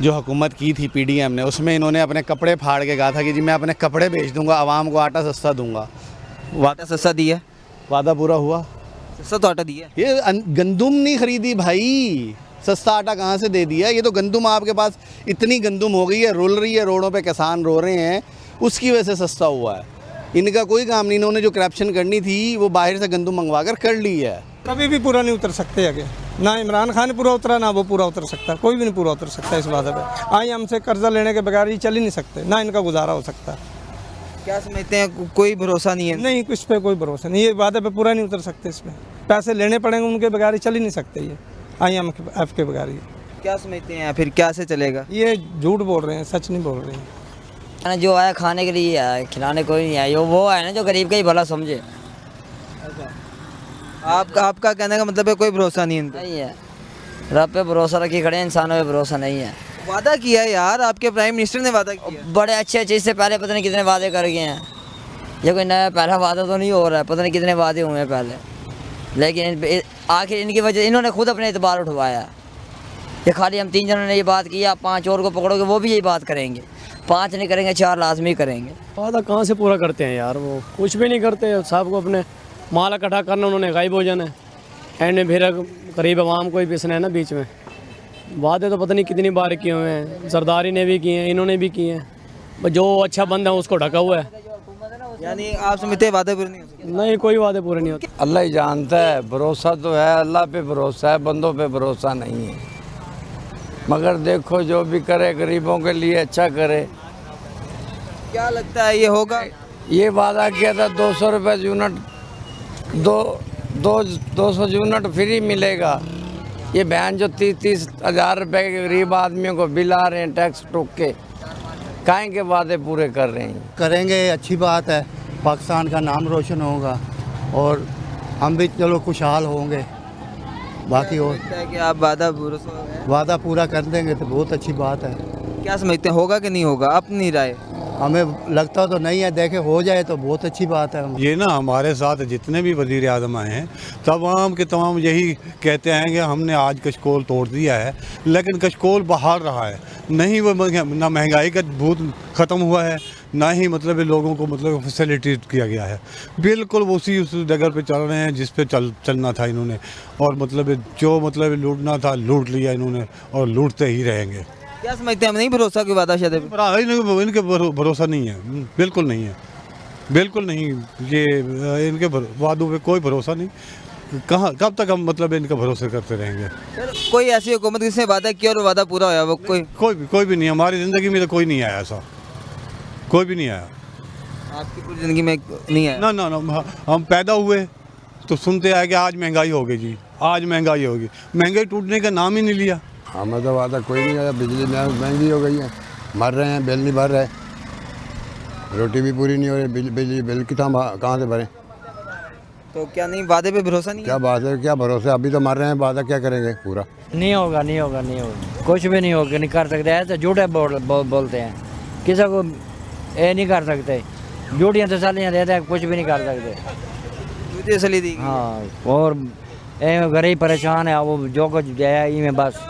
Speaker 23: जो हुकूमत की थी PDM ने, उसमें इन्होंने अपने कपड़े फाड़ के कहा था कि जी मैं अपने कपड़े बेच दूंगा, आवाम को आटा सस्ता दूंगा।
Speaker 18: वादा सस्ता दिया,
Speaker 23: वादा पूरा हुआ?
Speaker 18: सस्ता तो आटा दिया।
Speaker 23: ये गंदुम नहीं खरीदी भाई, सस्ता आटा कहाँ से दे दिया? ये तो गंदुम आपके पास इतनी गंदुम हो गई है, रुल रही है रोडों पे, किसान रो रहे हैं, उसकी वजह से सस्ता हुआ है। इनका कोई काम नहीं, इन्होंने जो करप्शन करनी थी वो बाहर से गंदुम मंगवा कर कर ली है।
Speaker 8: कभी भी पूरा नहीं उतर सकते आगे, ना इमरान खान पूरा उतरा, ना वो पूरा उतर सकता, कोई भी नहीं पूरा उतर सकता इस वादे पे। आई हमसे कर्जा लेने के बगैर ये चल ही नहीं सकते, ना इनका गुजारा हो सकता।
Speaker 18: क्या समझते हैं, कोई भरोसा नहीं है?
Speaker 8: नहीं, कुछ पे कोई भरोसा नहीं, ये वादे पे पूरा नहीं उतर सकते, इसमें पैसे लेने पड़ेंगे, उनके बगैर चल ही नहीं सकते ये IMF के बगैर।
Speaker 18: क्या समझते हैं फिर क्या से चलेगा?
Speaker 8: ये झूठ बोल रहे हैं, सच नहीं बोल रहे हैं।
Speaker 12: जो आया खाने के लिए आया, खिलाने कोई नहीं आया, वो है ना जो गरीब का ही भला समझे।
Speaker 18: आपका कहने का मतलब है कोई भरोसा नहीं
Speaker 12: है, रब पे भरोसा रखी खड़े, इंसानों पे भरोसा नहीं है।
Speaker 18: वादा किया है यार, आपके प्राइम मिनिस्टर ने वादा किया,
Speaker 12: बड़े अच्छे इससे पहले पता नहीं कितने वादे कर गए हैं। ये कोई नया पहला वादा तो नहीं हो रहा है, पता नहीं कितने वादे हुए हैं पहले, लेकिन आखिर इनकी वजह इन्होंने खुद अपने एतबार उठवाया। ये खाली हम 3 जनों ने ये बात किया, 5 और को पकड़ोगे वो भी यही बात करेंगे, 5 नहीं करेंगे 4 लाजमी करेंगे।
Speaker 24: वादा कहाँ से पूरा करते हैं यार, वो कुछ भी नहीं करते। साहब को अपने माल इकट्ठा करना, उन्होंने गायब हो जाना है, एंड में फिर गरीब आवाम को ही पिसना है ना बीच में। वादे तो पता नहीं कितनी बार किए हुए हैं, जरदारी ने भी किए हैं, इन्होंने भी किए हैं, जो अच्छा बंदा है उसको ढका हुआ है।
Speaker 18: यानी आप समझते हैं वादे पूरे नहीं हो सकते?
Speaker 24: नहीं, कोई वादे पूरे नहीं होते।
Speaker 2: अल्लाह ही जानता है, भरोसा तो है, अल्लाह पे भरोसा है, बंदों पे भरोसा नहीं है। मगर देखो जो भी करे गरीबों के लिए अच्छा करे।
Speaker 18: क्या लगता है ये होगा?
Speaker 2: ये वादा किया था 200 रुपये यूनिट, 200 यूनिट फ्री मिलेगा। ये बहन जो 30 हज़ार रुपये के गरीब आदमियों को बिल आ रहे हैं टैक्स टोक के, काहे के वादे पूरे कर रहे हैं।
Speaker 6: करेंगे, अच्छी बात है, पाकिस्तान का नाम रोशन होगा और हम भी चलो खुशहाल होंगे। बाकी और
Speaker 18: है कि आप
Speaker 6: वादा पूरा कर देंगे तो बहुत अच्छी बात है।
Speaker 18: क्या समझते हैं, होगा कि नहीं होगा? अपनी राय।
Speaker 6: हमें लगता तो नहीं है, देखे हो जाए तो बहुत अच्छी बात है।
Speaker 9: ये ना हमारे साथ जितने भी वज़ीर आज़म आए हैं तमाम के तमाम यही कहते हैं कि हमने आज कशकोल तोड़ दिया है, लेकिन कशकोल बाहर रहा है, नहीं वो ना महंगाई का भूत ख़त्म हुआ है, ना ही मतलब लोगों को मतलब फैसिलिटेट किया गया है। बिल्कुल उसी उस जगह पे चल रहे हैं जिस पे चलना था इन्होंने, और मतलब जो मतलब लूटना था लूट लिया इन्होंने और लूटते ही रहेंगे।
Speaker 18: क्या समझते हैं, नहीं भरोसा की वादा शायद
Speaker 9: इनके भरोसा नहीं है, बिल्कुल नहीं है, बिल्कुल नहीं। ये इनके वादों पे कोई भरोसा नहीं, कहाँ कब तक हम मतलब इनका भरोसा करते रहेंगे।
Speaker 18: कोई ऐसी हुकूमत जिसने वादा किया और वादा पूरा होया वो
Speaker 9: कोई भी नहीं। हमारी ज़िंदगी में तो कोई नहीं आया ऐसा, कोई भी नहीं आया।
Speaker 18: आपकी पूरी ज़िंदगी में नहीं आया?
Speaker 9: ना, हम पैदा हुए तो सुनते आए कि आज महंगाई होगी जी, आज महंगाई होगी। महंगाई टूटने का नाम ही नहीं लिया।
Speaker 11: हमें तो वादा कोई नहीं आया। बिजली महंगी हो गई है, मर रहे हैं, बिल नहीं भर रहे, रोटी भी पूरी नहीं हो रही, बिजली बिल कहाँ से भरें।
Speaker 18: तो क्या नहीं, वादे पे भरोसा नहीं?
Speaker 11: क्या बात है, क्या भरोसा, अभी तो मर रहे हैं, वादा क्या करेंगे पूरा।
Speaker 21: नहीं होगा, नहीं होगा, नहीं होगा, कुछ भी नहीं होगा, नहीं कर सकते। ऐसे झूठे बोलते हैं, किसी को ये नहीं कर सकते, झूठियाँ तसलियाँ देते हैं, कुछ भी नहीं कर सकते।
Speaker 18: तसली दी।
Speaker 21: हाँ, और गरीब परेशान है, वो जो कुछ है में बस।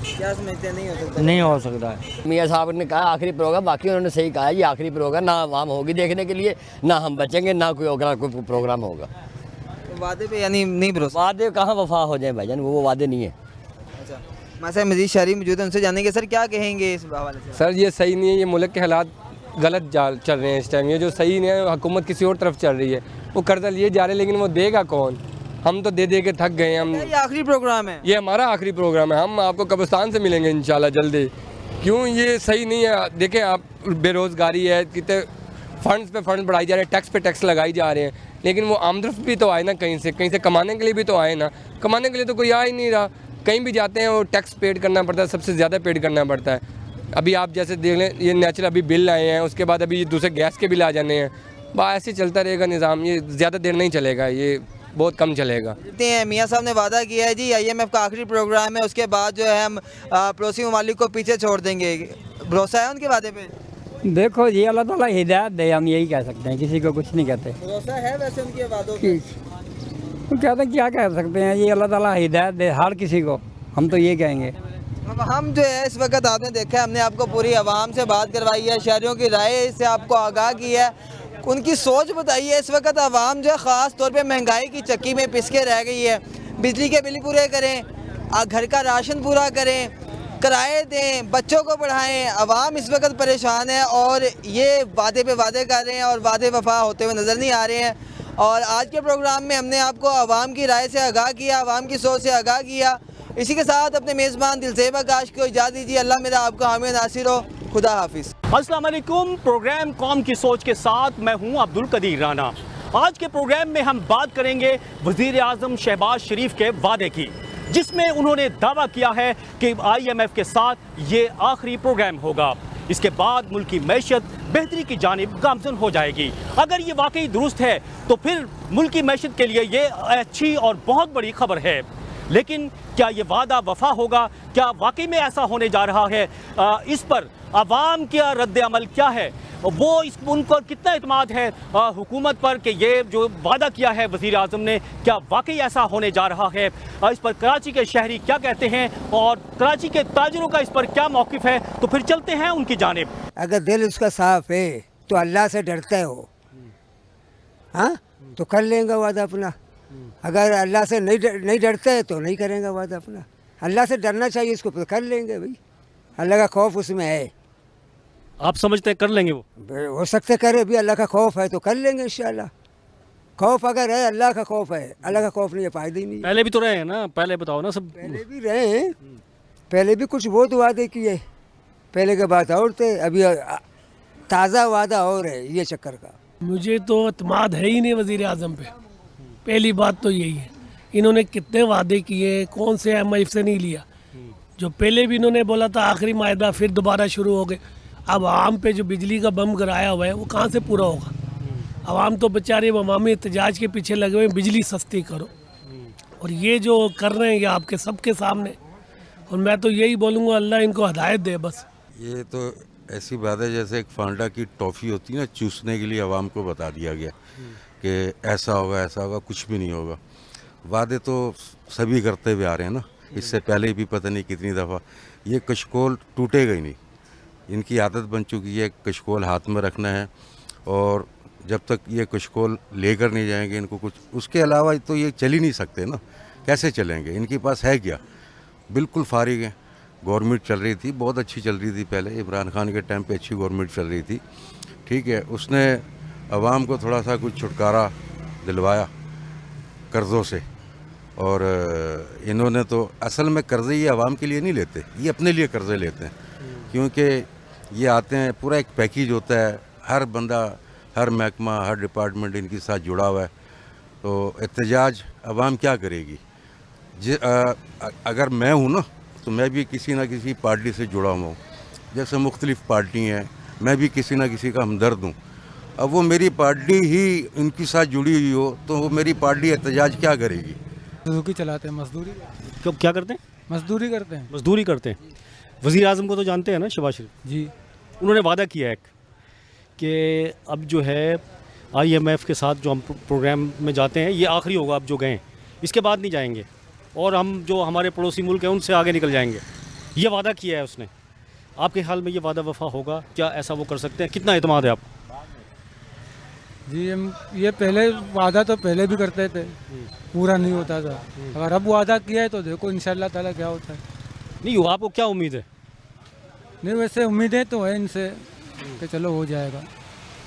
Speaker 18: क्या समझते हैं, नहीं हो सकता?
Speaker 21: नहीं हो सकता है।
Speaker 25: मियाँ साहब ने कहा आखिरी प्रोग्राम, बाकी उन्होंने सही कहा, ये आखिरी प्रोग्राम, ना आवाम होगी देखने के लिए, ना हम बचेंगे, ना कोई प्रोग्राम होगा।
Speaker 18: तो वादे पे यानी नहीं भरोसा?
Speaker 25: वादे कहाँ वफा हो जाए भाईजान, वो वादे नहीं है।
Speaker 18: अच्छा, हमारे मजीद शहरी मौजूद है, उनसे जानेंगे सर क्या कहेंगे इस हवाले से।
Speaker 26: सर ये सही नहीं है, ये मुल्क के हालात गलत चल रहे हैं इस टाइम। ये जो सही नहीं है, हुकूमत किसी और तरफ चल रही है, वो कर्जा लिए जा रहे हैं, लेकिन वो देगा कौन? हम तो दे के थक गए हैं। हम
Speaker 18: ये आखिरी प्रोग्राम है,
Speaker 26: ये हमारा आखिरी प्रोग्राम है। हम आपको कब्रिस्तान से मिलेंगे इंशाल्लाह जल्दी। क्यों ये सही नहीं है? देखें आप, बेरोज़गारी है, कितने फंड्स पे फंड बढ़ाई जा रहे हैं, टैक्स पे टैक्स लगाई जा रहे हैं, लेकिन वो आमदरफ भी तो आए ना, कहीं से कमाने के लिए भी तो आए ना। कमाने के लिए तो कोई आ ही नहीं रहा। कहीं भी जाते हैं वो टैक्स पेड करना पड़ता है, सबसे ज़्यादा पेड करना पड़ता है। अभी आप जैसे देख लें, ये नेचुरल अभी बिल आए हैं, उसके बाद अभी दूसरे गैस के बिल आ जाने हैं। बस ऐसे चलता रहेगा निज़ाम, ये ज़्यादा देर नहीं चलेगा, ये बहुत कम चलेगा।
Speaker 18: मियाँ साहब ने वादा किया है जी IMF का आखिरी प्रोग्राम है, उसके बाद जो है हम पड़ोसी ममालिक को पीछे छोड़ देंगे। भरोसा है उनके वादे पे?
Speaker 21: देखो ये अल्लाह ताला हिदायत दे, हम यही कह सकते हैं, किसी को कुछ नहीं कहते।
Speaker 18: भरोसा है वैसे उनके वादों पे?
Speaker 21: तो कहते हैं, क्या कह सकते हैं, ये अल्लाह ताला हिदायत दे हर किसी को, हम तो ये कहेंगे।
Speaker 18: अब हम जो है इस वक्त आपने देखा है, हमने आपको पूरी आवाम से बात करवाई है, शहरियों की राय से आपको आगाह की है, उनकी सोच बताइए। इस वक्त आवाम जो है ख़ास तौर पे महंगाई की चक्की में पिस के रह गई है। बिजली के बिल पूरे करें, घर का राशन पूरा करें, किराए दें, बच्चों को पढ़ाएं। आवाम इस वक्त परेशान है और ये वादे पे वादे कर रहे हैं और वादे वफा होते हुए नज़र नहीं आ रहे हैं। और आज के प्रोग्राम में हमने आपको आवाम की राय से आगाह किया, आवाम की सोच से आगाह किया। इसी के साथ अपने मेज़बान दिलज़ेब आकाश को इजाज़त दीजिए। अल्लाह मेरा आपका हामी नासिर हो। खुदा हाफिज़।
Speaker 27: अस्सलाम वालेकुम। प्रोग्राम कौम की सोच के साथ मैं हूं अब्दुल कदीर राना। आज के प्रोग्राम में हम बात करेंगे वज़ीर आज़म शहबाज शरीफ के वादे की, जिसमें उन्होंने दावा किया है कि IMF के साथ ये आखिरी प्रोग्राम होगा। इसके बाद मुल्क की मैशत बेहतरी की जानिब गामज़न हो जाएगी। अगर ये वाकई दुरुस्त है तो फिर मुल्क की मैशत के लिए ये अच्छी और बहुत बड़ी खबर है। लेकिन क्या ये वादा वफा होगा? क्या वाकई में ऐसा होने जा रहा है? इस पर आवाम का रद्द अमल क्या है? वो उनको कितना इत्मीनान है हुकूमत पर कि ये जो वादा किया है वज़ीर आज़म ने, क्या वाकई ऐसा होने जा रहा है? इस पर कराची के शहरी क्या कहते हैं और कराची के ताजिरों का इस पर क्या मौक़िफ़ है? तो फिर चलते हैं उनकी जानिब।
Speaker 28: अगर दिल उसका साफ़ है तो अल्लाह से डरता हो, हाँ, तो कर लेंगे वादा अपना। अगर अल्लाह से नहीं डरता है तो नहीं करेंगे वादा अपना। अल्लाह से डरना चाहिए, इसको तो कर लेंगे भाई, अल्लाह का खौफ उसमें है।
Speaker 27: आप समझते हैं कर लेंगे वो?
Speaker 28: हो सकते करे भी, अल्लाह का खौफ है तो कर लेंगे इंशाल्लाह। खौफ अगर है, अल्लाह का खौफ है, अल्लाह का खौफ नहीं है फायदा ही नहीं।
Speaker 27: पहले भी तो रहे हैं ना, पहले बताओ ना सब।
Speaker 28: पहले भी रहे हैं, पहले भी कुछ बहुत वादे किए, पहले के बात और थे, अभी ताज़ा वादा और है ये चक्कर का।
Speaker 4: मुझे तो अतमाद है ही नहीं वज़ीर आज़म पे, पहली बात तो यही है। इन्होंने कितने वादे किए, कौन से MIF से नहीं लिया। जो पहले भी इन्होंने बोला था आखिरी मायदा, फिर दोबारा शुरू हो गए। अब आवाम पे जो बिजली का बम गिराया हुआ है वो कहाँ से पूरा होगा। आवाम तो बेचारे अवामी एहतजाज के पीछे लगे हुए, बिजली सस्ती करो, और ये जो कर रहे हैं ये आपके सबके सामने। और मैं तो यही बोलूँगा अल्लाह इनको हदायत दे बस।
Speaker 1: ये तो ऐसी बात है जैसे एक फांडा की टॉफ़ी होती है ना, चूसने के लिए आवाम को बता दिया गया कि ऐसा होगा ऐसा होगा, कुछ भी नहीं होगा। वादे तो सभी करते हुए आ रहे हैं ना, इससे पहले भी पता नहीं कितनी दफ़ा। ये कशकोल टूटेगा ही नहीं, इनकी आदत बन चुकी है कशकोल हाथ में रखना है, और जब तक ये कशकोल लेकर नहीं जाएंगे इनको कुछ, उसके अलावा तो ये चल ही नहीं सकते ना। कैसे चलेंगे, इनके पास है क्या? बिल्कुल फारिग है। गवर्नमेंट चल रही थी, बहुत अच्छी चल रही थी पहले, इमरान खान के टाइम पे अच्छी गवर्नमेंट चल रही थी, ठीक है। उसने अवाम को थोड़ा सा कुछ छुटकारा दिलवाया कर्ज़ों से, और इन्होंने तो असल में कर्ज़े ये अवाम के लिए नहीं लेते, ये अपने लिए कर्ज़े लेते हैं, क्योंकि ये आते हैं, पूरा एक पैकेज होता है, हर बंदा, हर महकमा, हर डिपार्टमेंट इनके साथ जुड़ा हुआ है। तो एहतजाज अवाम क्या करेगी? अगर मैं हूँ ना, तो मैं भी किसी ना किसी पार्टी से जुड़ा हुआ हूँ, जैसे मुख्तलिफ़ पार्टी हैं, मैं भी किसी ना किसी का हमदर्द हूँ। अब वो मेरी पार्टी ही इनके साथ जुड़ी हुई हो तो वो मेरी पार्टी एहतजाज क्या करेगी?
Speaker 7: सुजुकी चलाते हैं, मजदूरी।
Speaker 27: क्यों, क्या करते हैं?
Speaker 7: मजदूरी करते हैं।
Speaker 27: मजदूरी करते हैं। वज़ीर आज़म को तो जानते हैं ना, शहबाज शरीफ
Speaker 7: जी।
Speaker 27: उन्होंने वादा किया है कि अब जो है IMF के साथ जो हम प्रोग्राम में जाते हैं ये आखिरी होगा, अब जो गए इसके बाद नहीं जाएंगे, और हम जो हमारे पड़ोसी मुल्क हैं उनसे आगे निकल जाएंगे। ये वादा किया है उसने। आपके ख्याल में ये वादा वफा होगा क्या? ऐसा वो कर सकते हैं? कितना एतमाद है आपको?
Speaker 7: जी हम ये पहले वादा तो पहले भी करते थे, पूरा नहीं होता था। अगर अब वादा किया है तो देखो इंशाल्लाह ताला क्या होता है।
Speaker 27: नहीं, आपको क्या उम्मीद है?
Speaker 7: नहीं, वैसे उम्मीदें तो है इनसे कि चलो हो जाएगा।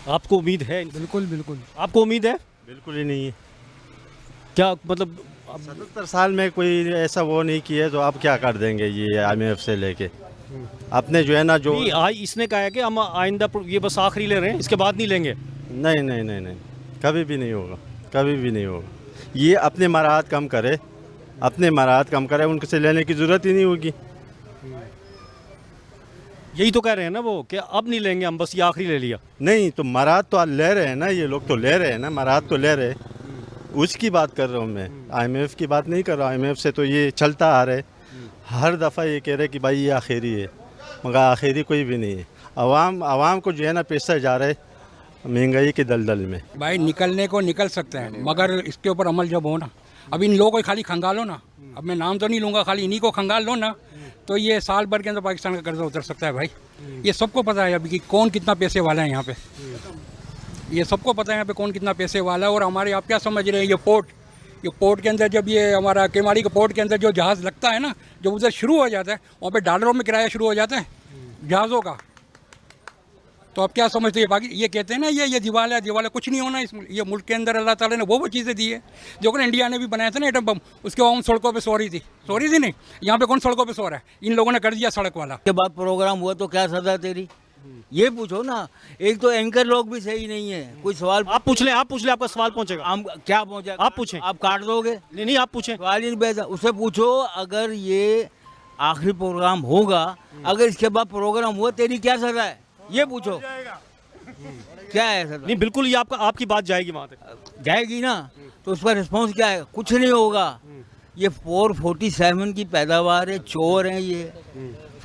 Speaker 27: आपको उम्मीद है?
Speaker 7: बिल्कुल बिल्कुल।
Speaker 27: आपको उम्मीद है?
Speaker 10: बिल्कुल ही नहीं है।
Speaker 27: क्या मतलब
Speaker 10: 77 साल में कोई ऐसा वो नहीं किया, तो आप क्या कर देंगे ये IMF से लेके? अपने जो है ना, जो
Speaker 27: इसने कहा है कि हम आइंदा ये बस आखिरी ले रहे हैं, इसके बाद नहीं लेंगे।
Speaker 10: नहीं नहीं नहीं नहीं, कभी भी नहीं होगा, कभी भी नहीं होगा। ये अपने मराहत कम करे, अपने मराहत कम करे, उनसे लेने की ज़रूरत ही नहीं होगी।
Speaker 27: यही तो कह रहे हैं ना वो कि अब नहीं लेंगे हम, बस ये आखिरी ले लिया।
Speaker 10: नहीं तो मराहत तो ले रहे हैं ना, ये लोग तो ले रहे हैं ना, मराहत तो ले रहे, उसकी बात कर रहा हूँ मैं, IMF की बात नहीं कर रहा। IMF से तो ये चलता आ रहे, हर दफ़ा ये कह रहे कि भाई ये आखिरी है, मगर आखिरी कोई भी नहीं है। आवाम को जो है ना पैसा जा रहे महंगाई के दलदल में।
Speaker 13: भाई निकलने को निकल सकते हैं, मगर इसके ऊपर अमल जब हो ना, अब इन लोगों को खाली खंगालो ना, अब मैं नाम तो नहीं लूँगा, खाली इन्हीं को खंगाल लो ना, तो ये साल भर के अंदर पाकिस्तान का कर्जा उतर सकता है भाई। ये सबको पता है अभी कि कौन कितना पैसे वाला है यहाँ पे, ये सबको पता है यहाँ पे कौन कितना पैसे वाला है। और हमारे आप क्या समझ रहे हैं, ये पोर्ट के अंदर जब ये हमारा केमाड़ी के पोर्ट के अंदर जो जहाज़ लगता है ना, जब उधर शुरू हो जाता है वहाँ पे डॉलरों में किराया शुरू हो जाता है जहाज़ों का। तो अब क्या समझते हैं बाकी, ये कहते हैं ना ये दिवाला है, दिवाला कुछ नहीं होना इस ये मुल्क के अंदर अल्लाह ताला ने वो चीज़ें दी है जो कि इंडिया ने भी बनाया था ना एटम बम, उसके बाद हम सड़कों पे सो रही थी नहीं, यहाँ पे कौन सड़कों पे सो रहा है? इन लोगों ने कर दिया सड़क वाला।
Speaker 14: के बाद प्रोग्राम हुआ तो क्या सजा तेरी, ये पूछो ना। एक तो एंकर लोग भी सही नहीं है, कोई सवाल
Speaker 27: आप पूछ ले, आपका सवाल पहुंचेगा।
Speaker 14: हम क्या पहुंचेगा?
Speaker 27: आप पूछें,
Speaker 14: आप काट दोगे?
Speaker 27: नहीं आप पूछें,
Speaker 14: सवाल ही नहीं बेचा। उससे पूछो अगर ये आखिरी प्रोग्राम होगा, अगर इसके बाद प्रोग्राम हुआ तेरी क्या सजा है, ये पूछो। क्या है सर?
Speaker 27: नहीं बिल्कुल, ये आपकी बात जाएगी वहाँ तक,
Speaker 14: जाएगी ना, तो उसका रिस्पॉन्स क्या है? कुछ नहीं होगा। ये 447 की पैदावार है, चोर हैं ये।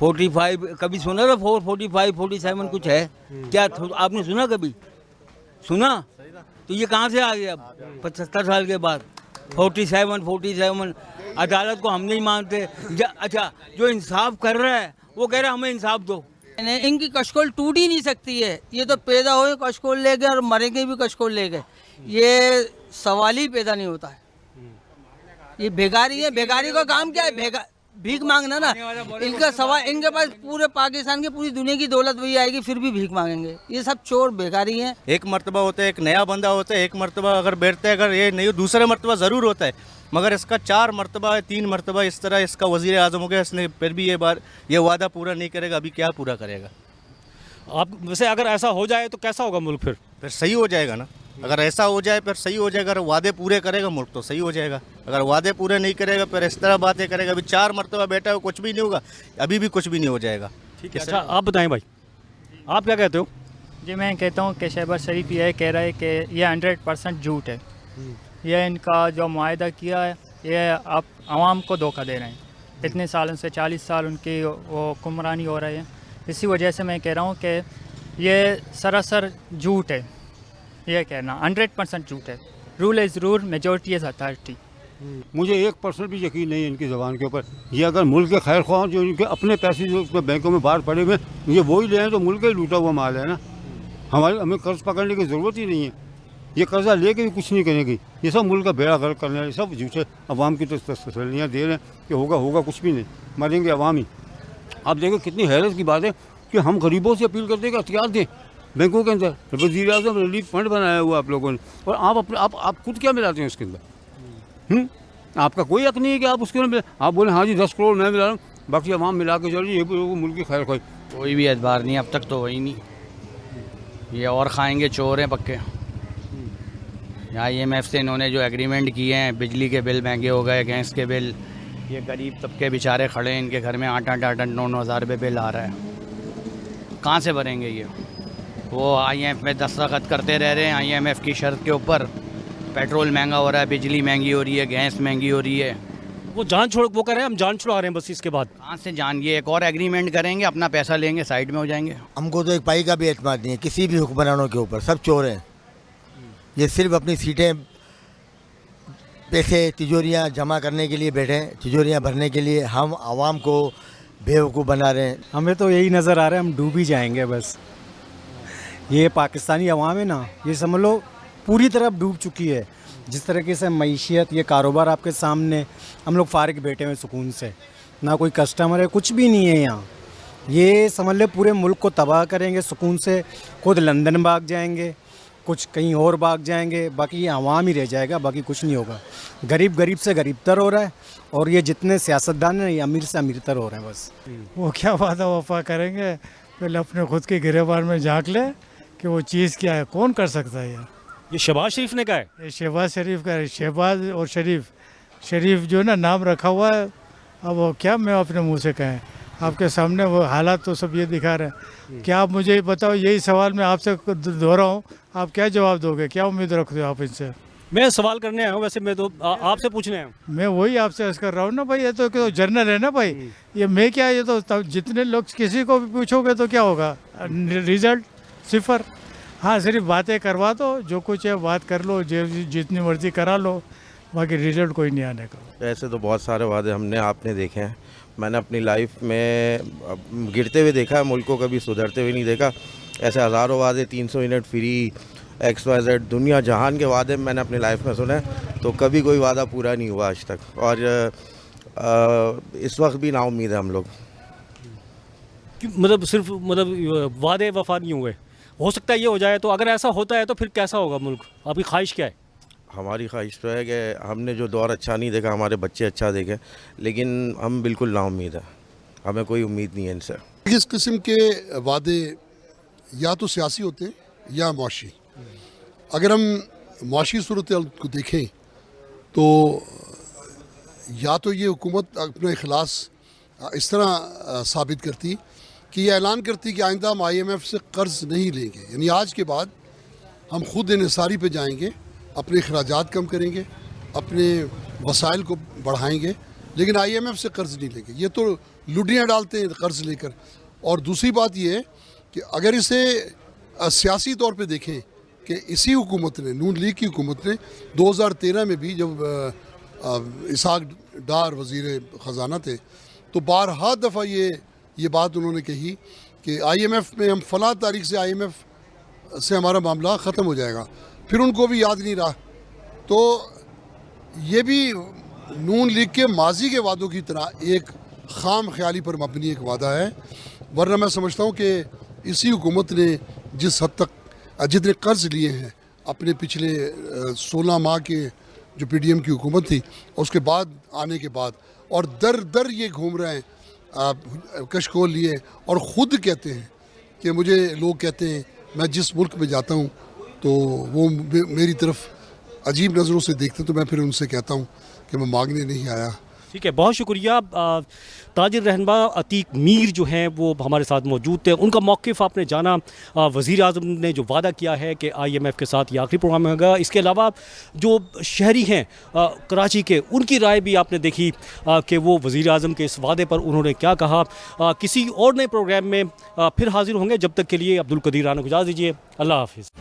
Speaker 14: 45 कभी सुना था? 445 47 कुछ है क्या? आपने सुना कभी? सुना? तो ये कहाँ से आ गया अब 75 साल के बाद? 47 अदालत को हम नहीं मानते। अच्छा, जो इंसाफ कर रहा है वो कह रहा है हमें इंसाफ दो।
Speaker 15: इनकी कशकोल टूट ही नहीं सकती है, ये तो पैदा हुए कशकोल ले गए और मरेंगे भी कशकोल ले गए, ये सवाल ही पैदा नहीं होता है। ये बेगारी है, बेगारी का काम क्या है? भीख मांगना ना, इनका सवाल, इनके पास पूरे पाकिस्तान की पूरी दुनिया की दौलत वही आएगी फिर भी भीख मांगेंगे। ये सब चोर बेकारी हैं।
Speaker 3: एक मर्तबा होता है, एक नया बंदा होता है, एक मर्तबा अगर बैठता है, अगर ये नहीं दूसरा मर्तबा ज़रूर होता है, मगर इसका 4 मर्तबा है, 3 मर्तबा इस तरह इसका वज़ीर आज़म हो गया, इसने फिर भी ये वादा पूरा नहीं करेगा। अभी क्या पूरा करेगा?
Speaker 27: आप वैसे अगर ऐसा हो जाए तो कैसा होगा मुल्क?
Speaker 3: फिर सही हो जाएगा ना। अगर ऐसा हो जाए फिर सही हो जाएगा। अगर वादे पूरे करेगा मुल्क तो सही हो जाएगा। अगर वादे पूरे नहीं करेगा फिर इस तरह बातें करेगा। अभी 4 मरतबा बैठा है, कुछ भी नहीं होगा, अभी भी कुछ भी नहीं हो जाएगा।
Speaker 27: ठीक है, अच्छा आप बताएं भाई, आप क्या कहते हो?
Speaker 5: जी मैं कहता हूँ कि शहबाज शरीफ ये कह रहा है कि ये 100% झूठ है। ये इनका जो मुआहदा किया है ये आप आवाम को धोखा दे रहे हैं। इतने सालों से 40 साल उनकी वो हुक्मरानी हो रही है। इसी वजह से मैं कह रहा हूँ कि ये सरासर झूठ है। ये कहना 100% झूठ है। Rule is rule, majority is authority.
Speaker 9: मुझे 1% भी यकीन नहीं है इनकी ज़बान के ऊपर। ये अगर मुल्क के खैर ख्वाह जो इनके अपने पैसे जो उसमें बैंकों में बाहर पड़े हुए ये वही ले हैं तो मुल्क का ही लूटा हुआ माल है ना। हमें कर्ज पकड़ने की ज़रूरत ही नहीं है। ये कर्जा लेके भी कुछ नहीं करेंगी। ये सब मुल्क का बेड़ा गर्क करने वाले सब झूठे अवाम की तो तसल्लियाँ दे रहे हैं कि होगा कुछ भी नहीं, मरेंगे अवाम ही। आप देखो कितनी हैरत की बात है कि हम गरीबों से अपील करते हैं कि एहतियात दें बैंकों के अंदर। वज़ीर आज़म रिलीफ फंड बनाया हुआ आप लोगों ने, और आप खुद क्या मिलाते हैं उसके अंदर? आपका कोई हक नहीं है कि आप उसके अंदर आप बोले हाँ जी 10 करोड़ मैं मिला रहा हूँ, बाकी अवाम मिला के चलिए, ये मुल्क की खैर खोई।
Speaker 21: कोई भी एतबार नहीं, अब तक तो वही नहीं। ये और खाएंगे, चोर हैं पक्के। IMF से इन्होंने जो एग्रीमेंट किए हैं, बिजली के बिल महंगे हो गए, गैस के बिल, ये गरीब तबके बेचारे खड़े हैं, इनके घर में 8-8, 9-9 हज़ार रुपये बिल आ रहा है, कहाँ से भरेंगे ये? वो IMF में दस्तखत करते रह रहे हैं, IMF की शर्त के ऊपर। पेट्रोल महंगा हो रहा है, बिजली महंगी हो रही है, गैस महंगी हो रही है।
Speaker 27: वो कह रहे हैं हम जान छुड़ा रहे हैं बस। इसके बाद
Speaker 21: कहाँ से जान? ये एक और एग्रीमेंट करेंगे, अपना पैसा लेंगे, साइड में हो जाएंगे।
Speaker 16: हमको तो एक पाई का भी एतमाद नहीं है किसी भी हुक्मरानों के ऊपर। सब चोर हैं। ये सिर्फ अपनी सीटें, पैसे, तिजोरियां जमा करने के लिए बैठे हैं, तिजोरियां भरने के लिए। हम आवाम को बेवकूफ़ बना रहे हैं।
Speaker 17: हमें तो यही नज़र आ रहा है हम डूब ही जाएंगे बस। ये पाकिस्तानी अवाम है ना, ये समझ लो पूरी तरह डूब चुकी है। जिस तरीके से मईशियत, ये कारोबार आपके सामने, हम लोग फारिग बैठे हुए सुकून से, ना कोई कस्टमर है, कुछ भी नहीं है यहाँ। ये समझ ले पूरे मुल्क को तबाह करेंगे सुकून से। खुद लंदन भाग जाएंगे, कुछ कहीं और भाग जाएंगे, बाकी ये अवाम ही रह जाएगा, बाकी कुछ नहीं होगा। गरीब से गरीबतर हो रहा है, और ये जितने सियासतदान हैं ये अमीर से अमीरतर हो रहे हैं बस।
Speaker 7: वो क्या वादा वफा करेंगे? पहले अपने खुद के गिरेबान में झांक ले कि वो चीज़ क्या है, कौन कर सकता है यार?
Speaker 27: ये शहबाज शरीफ ने कहा है।
Speaker 7: ये शहबाज शरीफ का है। शहबाज और शरीफ जो ना नाम रखा हुआ है। अब वो क्या मैं अपने मुंह से कहें, आपके सामने वो हालात तो सब ये दिखा रहे हैं। क्या आप मुझे बताओ, यही सवाल मैं आपसे दोहराऊं, आप क्या जवाब दोगे? क्या उम्मीद रखते हो आप इनसे?
Speaker 27: मैं सवाल करने आया हूँ, वैसे मैं तो आपसे पूछने आया हूँ।
Speaker 7: मैं वही आपसे अर्ज कर रहा हूँ ना भाई, ये तो जर्नल है ना भाई। ये मैं क्या, ये तो जितने लोग किसी को भी पूछोगे तो क्या होगा? रिजल्ट 0। हाँ, सिर्फ बातें करवा दो, जो कुछ है बात कर लो, जितनी मर्जी करा लो, बाकी रिजल्ट कोई नहीं आने का।
Speaker 19: ऐसे तो बहुत सारे वादे आपने देखे हैं। मैंने अपनी लाइफ में गिरते हुए देखा है, मुल्क को कभी सुधरते हुए नहीं देखा। ऐसे हज़ारों वादे, 300 यूनिट फ्री, XYZ, दुनिया जहान के वादे मैंने अपनी लाइफ में सुने, तो कभी कोई वादा पूरा नहीं हुआ आज तक। और इस वक्त भी नाउम्मीद है हम लोग।
Speaker 27: मतलब सिर्फ वादे वफा नहीं हुए। हो सकता है ये हो जाए, तो अगर ऐसा होता है तो फिर कैसा होगा मुल्क? आपकी ख्वाहिश क्या है?
Speaker 19: हमारी ख्वाहिश तो है कि हमने जो दौर अच्छा नहीं देखा, हमारे बच्चे अच्छा देखें, लेकिन हम बिल्कुल नाउम्मीद है, हमें कोई उम्मीद नहीं है इनसे।
Speaker 20: इस किस्म के वादे या तो सियासी होते हैं या मुआशी। अगर हम मुआशी सूरत को देखें तो या तो ये हुकूमत अपना इखलास इस तरह साबित करती कि ये ऐलान करती कि आइंदा हम IMF से कर्ज़ नहीं लेंगे, यानी आज के बाद हम खुद इन्हिसारी पे जाएंगे, अपने अखराजात कम करेंगे, अपने वसाइल को बढ़ाएंगे, लेकिन IMF से कर्ज़ नहीं लेंगे। ये तो लुटियाँ डालते हैं कर्ज़ लेकर। और दूसरी बात ये है कि अगर इसे सियासी तौर पे देखें कि इसी हुकूमत ने, नून लीग की हुकूमत ने 2013 में भी जब इसहाक डार वज़ीर ख़जाना थे, तो बारहा दफ़ा ये बात उन्होंने कही कि IMF में हम फ़लाँ तारीख से IMF से हमारा मामला ख़त्म हो जाएगा। फिर उनको भी याद नहीं रहा। तो ये भी नून लीग के माजी के वादों की तरह एक खाम ख्याली पर मबनी एक वादा है। वरना मैं समझता हूँ कि इसी हुकूमत ने जिस हद तक जितने कर्ज लिए हैं अपने पिछले 16 माह के जो PDM की हुकूमत थी उसके बाद आने के बाद, और दर दर ये घूम रहे हैं कशकोल लिए, और ख़ुद कहते हैं कि मुझे लोग कहते हैं मैं जिस मुल्क में जाता हूँ तो वो मेरी तरफ अजीब नज़रों से देखते हैं, तो मैं फिर उनसे कहता हूँ कि मैं मांगने नहीं आया।
Speaker 27: ठीक है, बहुत शुक्रिया। ताजिर रहनुमा अतीक मीर जो हैं वो हमारे साथ मौजूद थे, उनका मौक़िफ़ आपने जाना। वज़ीर आज़म ने जो वादा किया है कि IMF के साथ ये आखिरी प्रोग्राम होगा। इसके अलावा जो शहरी हैं कराची के, उनकी राय भी आपने देखी कि वो वज़ीर आज़म के इस वादे पर उन्होंने क्या कहा। किसी और नए प्रोग्राम में फिर हाजिर होंगे, जब तक के लिए अब्दुल कदीर राना को इजाज़त दीजिए। अल्लाह हाफ़िज़।